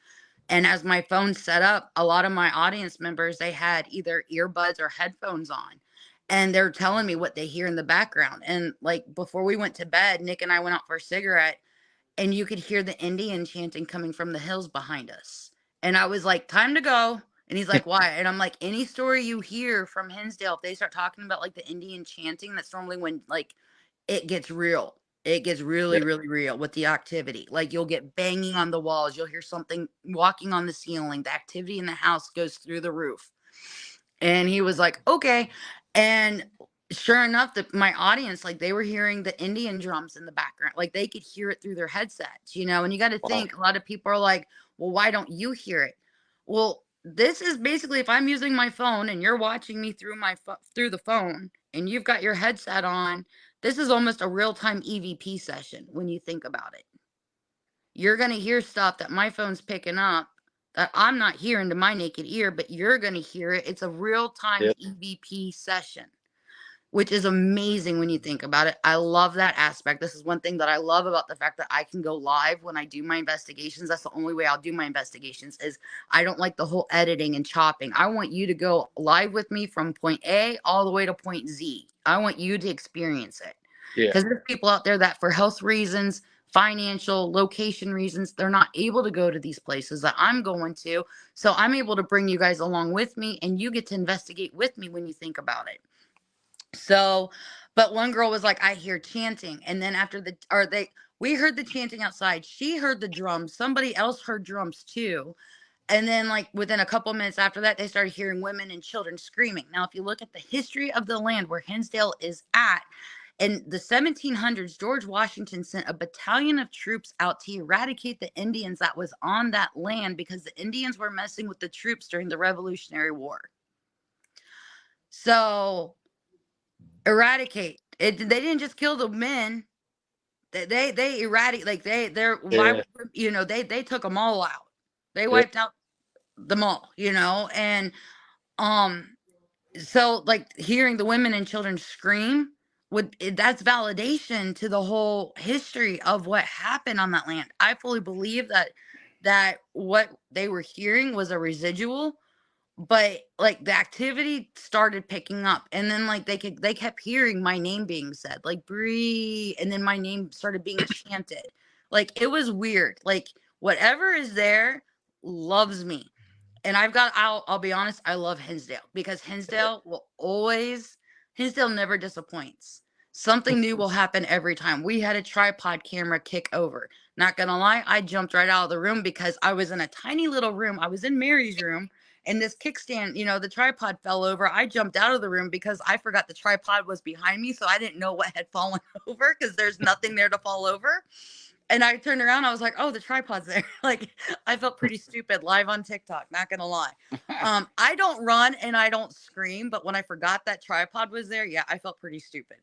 And as my phone set up, a lot of my audience members, they had either earbuds or headphones on. And they're telling me what they hear in the background. And like before we went to bed, Nick and I went out for a cigarette and you could hear the Indian chanting coming from the hills behind us. And I was like, time to go. And he's like, why? And I'm like, any story you hear from Hinsdale, if they start talking about like the Indian chanting, that's normally when like it gets real. It gets Yeah. really, really real with the activity. Like you'll get banging on the walls. You'll hear something walking on the ceiling. The activity in the house goes through the roof. And he was like, okay. And sure enough, my audience, like they were hearing the Indian drums in the background. Like they could hear it through their headsets, you know, and you got to Wow. think a lot of people are like, well, why don't you hear it? Well, this is basically if I'm using my phone and you're watching me through through the phone and you've got your headset on, this is almost a real-time EVP session when you think about it. You're going to hear stuff that my phone's picking up that I'm not hearing to my naked ear, but you're going to hear it. It's a real-time Yep. EVP session, which is amazing when you think about it. I love that aspect. This is one thing that I love about the fact that I can go live when I do my investigations. That's the only way I'll do my investigations is I don't like the whole editing and chopping. I want you to go live with me from point A all the way to point Z. I want you to experience it. Yeah. Because there's people out there that for health reasons, financial, location reasons, they're not able to go to these places that I'm going to. So I'm able to bring you guys along with me and you get to investigate with me when you think about it. So, but one girl was like, I hear chanting. And then we heard the chanting outside. She heard the drums. Somebody else heard drums too. And then, like, within a couple minutes after that, they started hearing women and children screaming. Now, if you look at the history of the land where Hinsdale is at, in the 1700s, George Washington sent a battalion of troops out to eradicate the Indians that was on that land because the Indians were messing with the troops during the Revolutionary War. So, eradicate it. They didn't just kill the men. They eradicate, like Yeah. they took them all out. They Yep. wiped out them all, and um so like hearing the women and children scream that's validation to the whole history of what happened on that land. I fully believe that what they were hearing was a residual, but like the activity started picking up and then like they kept hearing my name being said, like Bree, and then my name started being chanted. Like it was weird. Like whatever is there loves me. And I'll be honest, I love Hinsdale because Hinsdale never disappoints. Something new will happen every time. We had a tripod camera kick over. Not gonna lie, I jumped right out of the room because I was in a tiny little room. I was in Mary's room and this kickstand, the tripod fell over. I jumped out of the room because I forgot the tripod was behind me. So I didn't know what had fallen over because there's nothing there to fall over. And I turned around, I was like, oh, the tripod's there. Like, I felt pretty stupid live on TikTok, not gonna lie. I don't run and I don't scream, but when I forgot that tripod was there, yeah, I felt pretty stupid.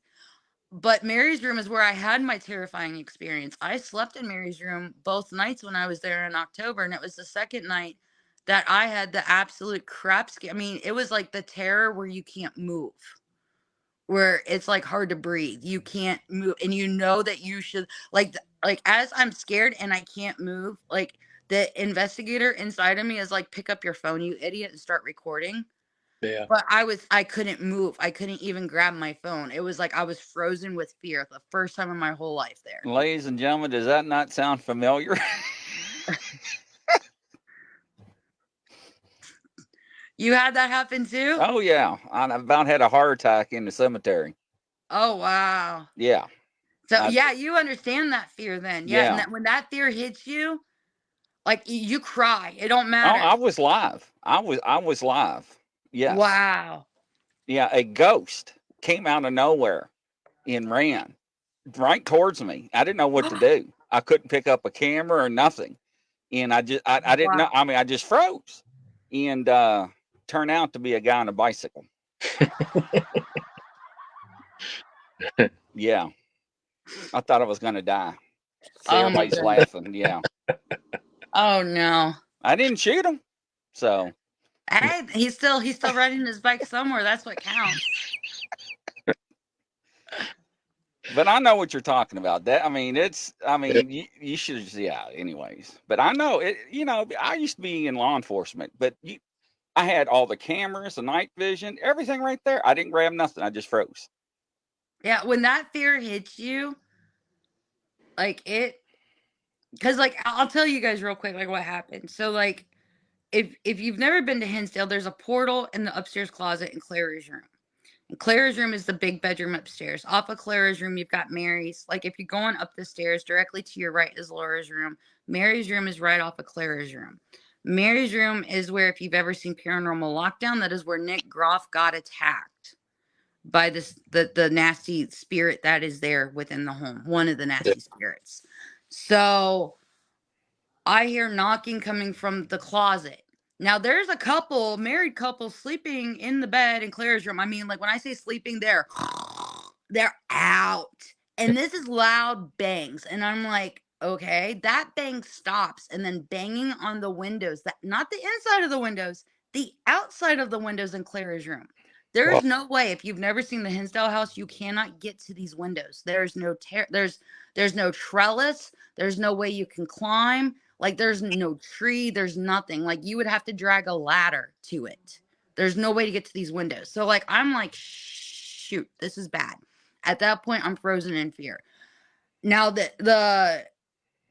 But Mary's room is where I had my terrifying experience. I slept in Mary's room both nights when I was there in October, and it was the second night that I had the absolute crap scare. I mean, it was like the terror where you can't move, where it's like hard to breathe. You can't move, and you know that you should like as I'm scared and I can't move, like the investigator inside of me is like, pick up your phone, you idiot, and start recording. Yeah. But I couldn't move. I couldn't even grab my phone. It was like I was frozen with fear the first time in my whole life there. Ladies and gentlemen, does that not sound familiar? You had that happen too? Oh, yeah. I about had a heart attack in the cemetery. Oh, wow. Yeah. So, yeah, you understand that fear then. Yeah. Yeah. And when that fear hits you, like you cry. It don't Oh, matter. I was live. I was live. Yes. Wow. Yeah. A ghost came out of nowhere and ran. right towards me. I didn't know what to do. I couldn't pick up a camera or nothing. And I didn't know. Wow. I mean, I just froze, and turned out to be a guy on a bicycle. Yeah, I thought I was gonna die. See, Oh my everybody's goodness. laughing. Yeah, Oh no. I didn't shoot him. So, Hey, he's still riding his bike somewhere. That's what counts. but I know what you're talking about. That I mean, you should just, yeah. Anyways, but I know it. You know, I used to be in law enforcement, but I had all the cameras, the night vision, everything right there. I didn't grab nothing. I just froze. Yeah, when that fear hits you, like because like I'll tell you guys real quick like what happened. So like if you've never been to Hinsdale, there's a portal in the upstairs closet in Clary's room. And Clara's room is the big bedroom upstairs. Off of Clara's room, you've got Mary's. Like if you're going up the stairs, directly to your right is Laura's room. Mary's room is right off of Clara's room. Mary's room is where, if you've ever seen Paranormal Lockdown, that is where Nick Groff got attacked by the nasty spirit that is there within the home. One of the nasty spirits. So I hear knocking coming from the closet. Now there's a couple, married couple, sleeping in the bed in Claire's room. I mean, like when I say sleeping, they're out. And this is loud bangs. And I'm like, okay, that bang stops, and then banging on the windows, that not the inside of the windows, the outside of the windows in Claire's room. There's no way, if you've never seen the Hinsdale house, you cannot get to these windows. There's no there's no trellis, there's no way you can climb. Like there's no tree, there's nothing. Like you would have to drag a ladder to it. There's no way to get to these windows. So like I'm like, shoot, this is bad. At that point, I'm frozen in fear. Now the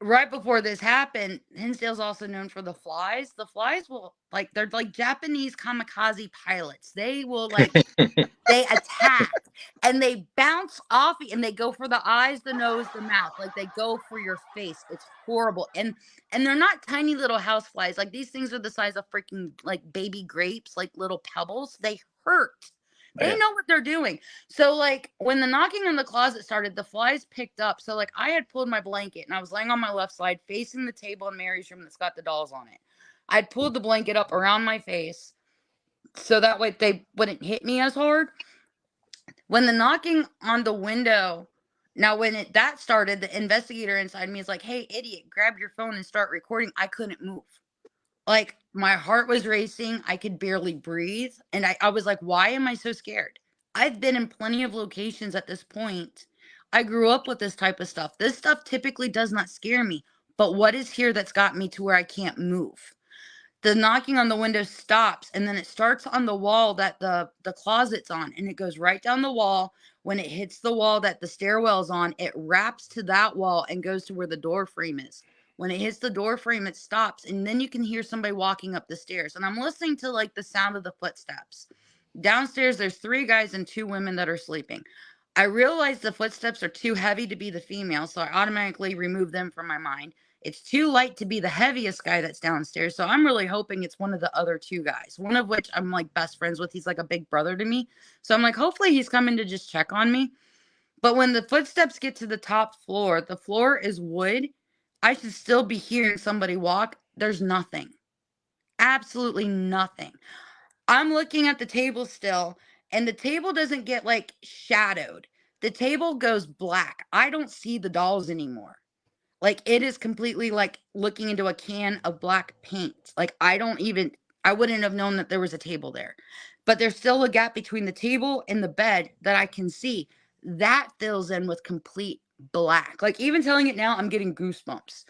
right before this happened, Hinsdale's also known for the flies. The flies will like, they're like Japanese kamikaze pilots. They will like they attack and they bounce off you, and they go for the eyes, the nose, the mouth. Like they go for your face. It's horrible. And they're not tiny little house flies. Like these things are the size of freaking like baby grapes, like little pebbles. They hurt. They Man. know what they're doing. So like when the knocking on the closet started, the flies picked up. So like I had pulled my blanket and I was laying on my left side facing the table in Mary's room that's got the dolls on it. I'd pulled the blanket up around my face so that way they wouldn't hit me as hard. When the knocking on the window, now when that started, the investigator inside me is like, "Hey, idiot, grab your phone and start recording." I couldn't move. Like my heart was racing. I could barely breathe. And I was like, why am I so scared? I've been in plenty of locations at this point. I grew up with this type of stuff. This stuff typically does not scare me. But what is here that's got me to where I can't move? The knocking on the window stops, and then it starts on the wall that the closet's on, and it goes right down the wall. When it hits the wall that the stairwell's on, it wraps to that wall and goes to where the door frame is. When it hits the door frame, it stops, and then you can hear somebody walking up the stairs. And I'm listening to like the sound of the footsteps. Downstairs, there's 3 guys and 2 women that are sleeping. I realize the footsteps are too heavy to be the female, so I automatically remove them from my mind. It's too light to be the heaviest guy that's downstairs, so I'm really hoping it's one of the other 2 guys, one of which I'm like best friends with. He's like a big brother to me. So I'm like, hopefully he's coming to just check on me. But when the footsteps get to the top floor, the floor is wood. I should still be hearing somebody walk. There's nothing. Absolutely nothing. I'm looking at the table still, and the table doesn't get like shadowed. The table goes black. I don't see the dolls anymore. Like it is completely like looking into a can of black paint. Like I wouldn't have known that there was a table there. But there's still a gap between the table and the bed that I can see. That fills in with complete black. Like even telling it now, I'm getting goosebumps.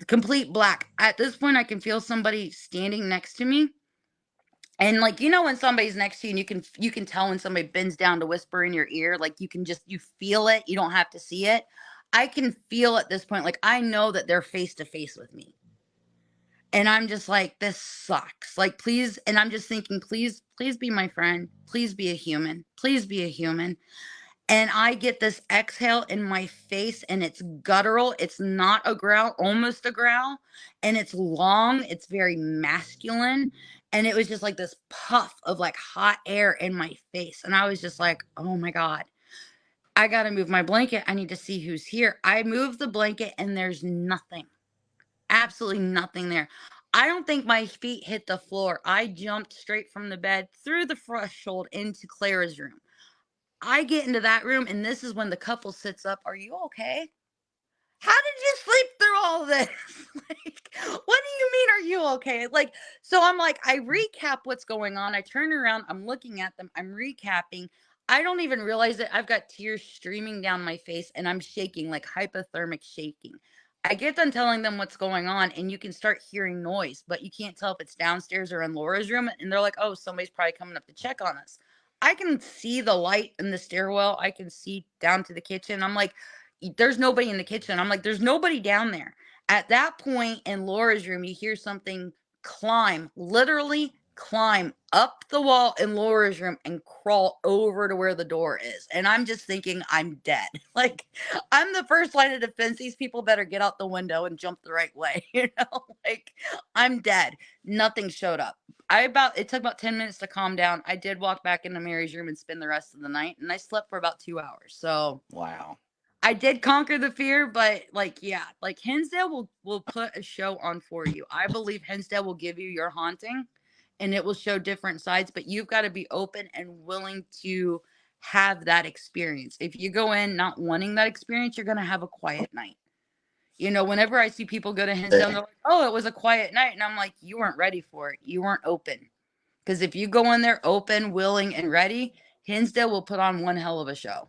Complete black. At this point, I can feel somebody standing next to me. And like when somebody's next to you and you can tell when somebody bends down to whisper in your ear, like you feel it, you don't have to see it. I can feel at this point, like I know that they're face to face with me. And I'm just like, this sucks. Like please, and I'm just thinking, please be my friend. Please be a human. Please be a human. And I get this exhale in my face, and it's guttural. It's not a growl, almost a growl. And it's long. It's very masculine. And it was just like this puff of like hot air in my face. And I was just like, oh my God. I got to move my blanket. I need to see who's here. I move the blanket and there's nothing. Absolutely nothing there. I don't think my feet hit the floor. I jumped straight from the bed through the threshold into Clara's room. I get into that room, and this is when the couple sits up. Are you okay? How did you sleep through all this? Like, what do you mean, are you okay? Like, so I'm like, I recap what's going on. I turn around, I'm looking at them, I'm recapping. I don't even realize it. I've got tears streaming down my face and I'm shaking, like hypothermic shaking. I get done telling them what's going on, and you can start hearing noise, but you can't tell if it's downstairs or in Laura's room. And they're like, oh, somebody's probably coming up to check on us. I can see the light in the stairwell. I can see down to the kitchen. I'm like, there's nobody in the kitchen. I'm like, there's nobody down there. At that point in Laura's room, you hear something literally climb up the wall in Laura's room and crawl over to where the door is. And I'm just thinking, I'm dead. Like, I'm the first line of defense. These people better get out the window and jump the right way. Like, I'm dead. Nothing showed up. It took about 10 minutes to calm down. I did walk back into Mary's room and spend the rest of the night, and I slept for about 2 hours. So Wow. I did conquer the fear, but like, yeah, like Hinsdale will put a show on for you. I believe Hinsdale will give you your haunting, and it will show different sides, but you've got to be open and willing to have that experience. If you go in not wanting that experience, you're going to have a quiet night. Whenever I see people go to Hinsdale, and they're like, oh, it was a quiet night. And I'm like, you weren't ready for it. You weren't open. Because if you go in there open, willing, and ready, Hinsdale will put on one hell of a show.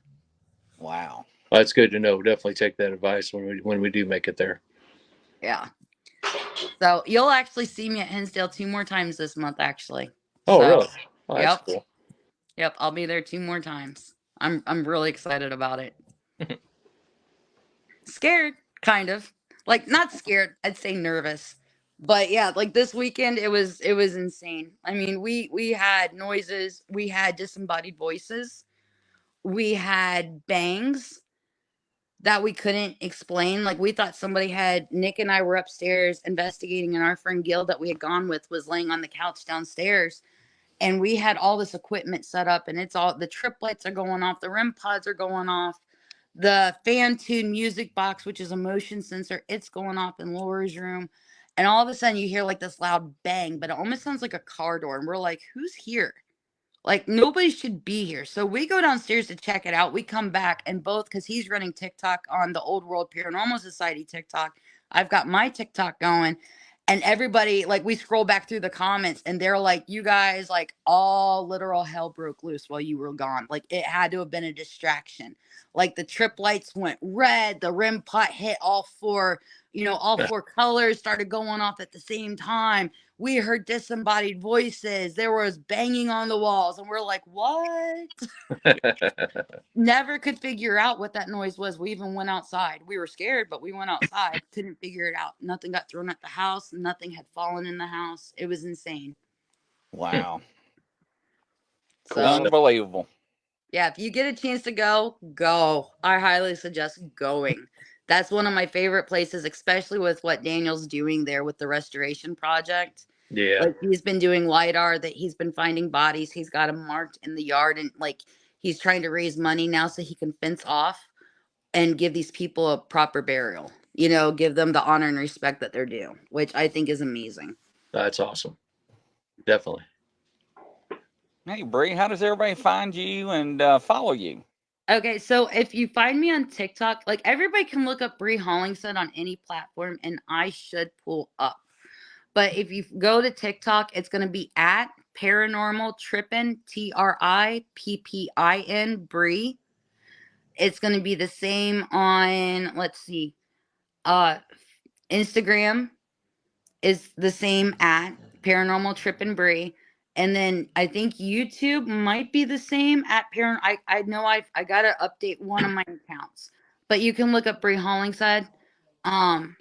Wow. Well, that's good to know. Definitely take that advice when we do make it there. Yeah. So you'll actually see me at Hinsdale 2 more times this month, actually. Oh, So, really? Oh, that's yep. cool. Yep, I'll be there 2 more times. I'm really excited about it. Scared, kind of. Like, not scared, I'd say nervous. But yeah, like this weekend it was insane. I mean, we had noises, we had disembodied voices, we had bangs that we couldn't explain. Like, we thought Nick and I were upstairs investigating, and our friend Gil that we had gone with was laying on the couch downstairs. And we had all this equipment set up, and it's all the trip lights are going off, the REM pods are going off, the fan tune music box, which is a motion sensor, it's going off in Laura's room. And all of a sudden you hear like this loud bang, but it almost sounds like a car door. And we're like, who's here? Like, nobody should be here. So we go downstairs to check it out. We come back, and both, because he's running TikTok on the Old World Paranormal Society TikTok, I've got my TikTok going. And everybody, like, we scroll back through the comments, and they're like, you guys, like, all literal hell broke loose while you were gone. Like, it had to have been a distraction. Like, the trip lights went red, the REM pot hit all four colors started going off at the same time. We heard disembodied voices. There was banging on the walls, and we're like, what? Never could figure out what that noise was. We even went outside. We were scared, but we went outside. Couldn't figure it out. Nothing got thrown at the house. Nothing had fallen in the house. It was insane. Wow. So, unbelievable. yeah, if you get a chance to go. I highly suggest going. That's one of my favorite places, especially with what Daniel's doing there with the restoration project. Yeah. Like, he's been doing LiDAR, that he's been finding bodies. He's got them marked in the yard, and like, he's trying to raise money now so he can fence off and give these people a proper burial. Give them the honor and respect that they're due, which I think is amazing. That's awesome. Definitely. Hey, Bree, how does everybody find you and follow you? Okay, so if you find me on TikTok, like, everybody can look up Bree Hollingshead on any platform, and I should pull up. But if you go to TikTok, it's going to be at Paranormal Trippin, TRIPPIN, Bree. It's going to be the same on, let's see, Instagram is the same at Paranormal Trippin Bree. And then I think YouTube might be the same at I know I got to update one of my accounts. But you can look up Bree Hollingshead. And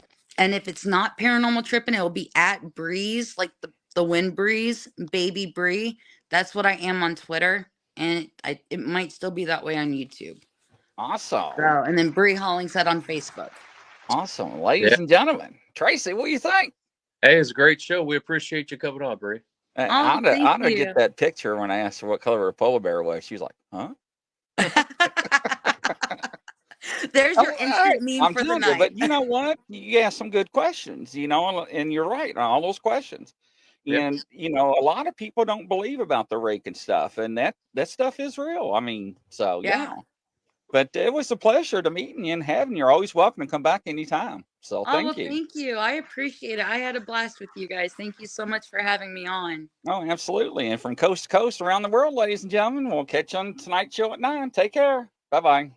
if it's not Paranormal Trippin', it will be at Breeze, like the wind breeze, baby Bree. That's what I am on Twitter. And it might still be that way on YouTube. Awesome. So, and then Bree Hollingshead on Facebook. Awesome. Ladies and gentlemen, Tracy, what do you think? Hey, it's a great show. We appreciate you coming on, Bree. I ought to get that picture when I asked her what color her polar bear was. She was like, huh? There's your instant meme I'm for the telling you, night. but you know what? You asked some good questions, and you're right on all those questions. Yep. And a lot of people don't believe about the rake and stuff, and that stuff is real. I mean, so Yeah. yeah. But it was a pleasure to meeting you and having you. You're always welcome to come back anytime. So Oh, well, thank you. thank you. I appreciate it. I had a blast with you guys. Thank you so much for having me on. Oh, absolutely. And from coast to coast around the world, ladies and gentlemen, we'll catch you on tonight's show at 9. Take care. Bye-bye.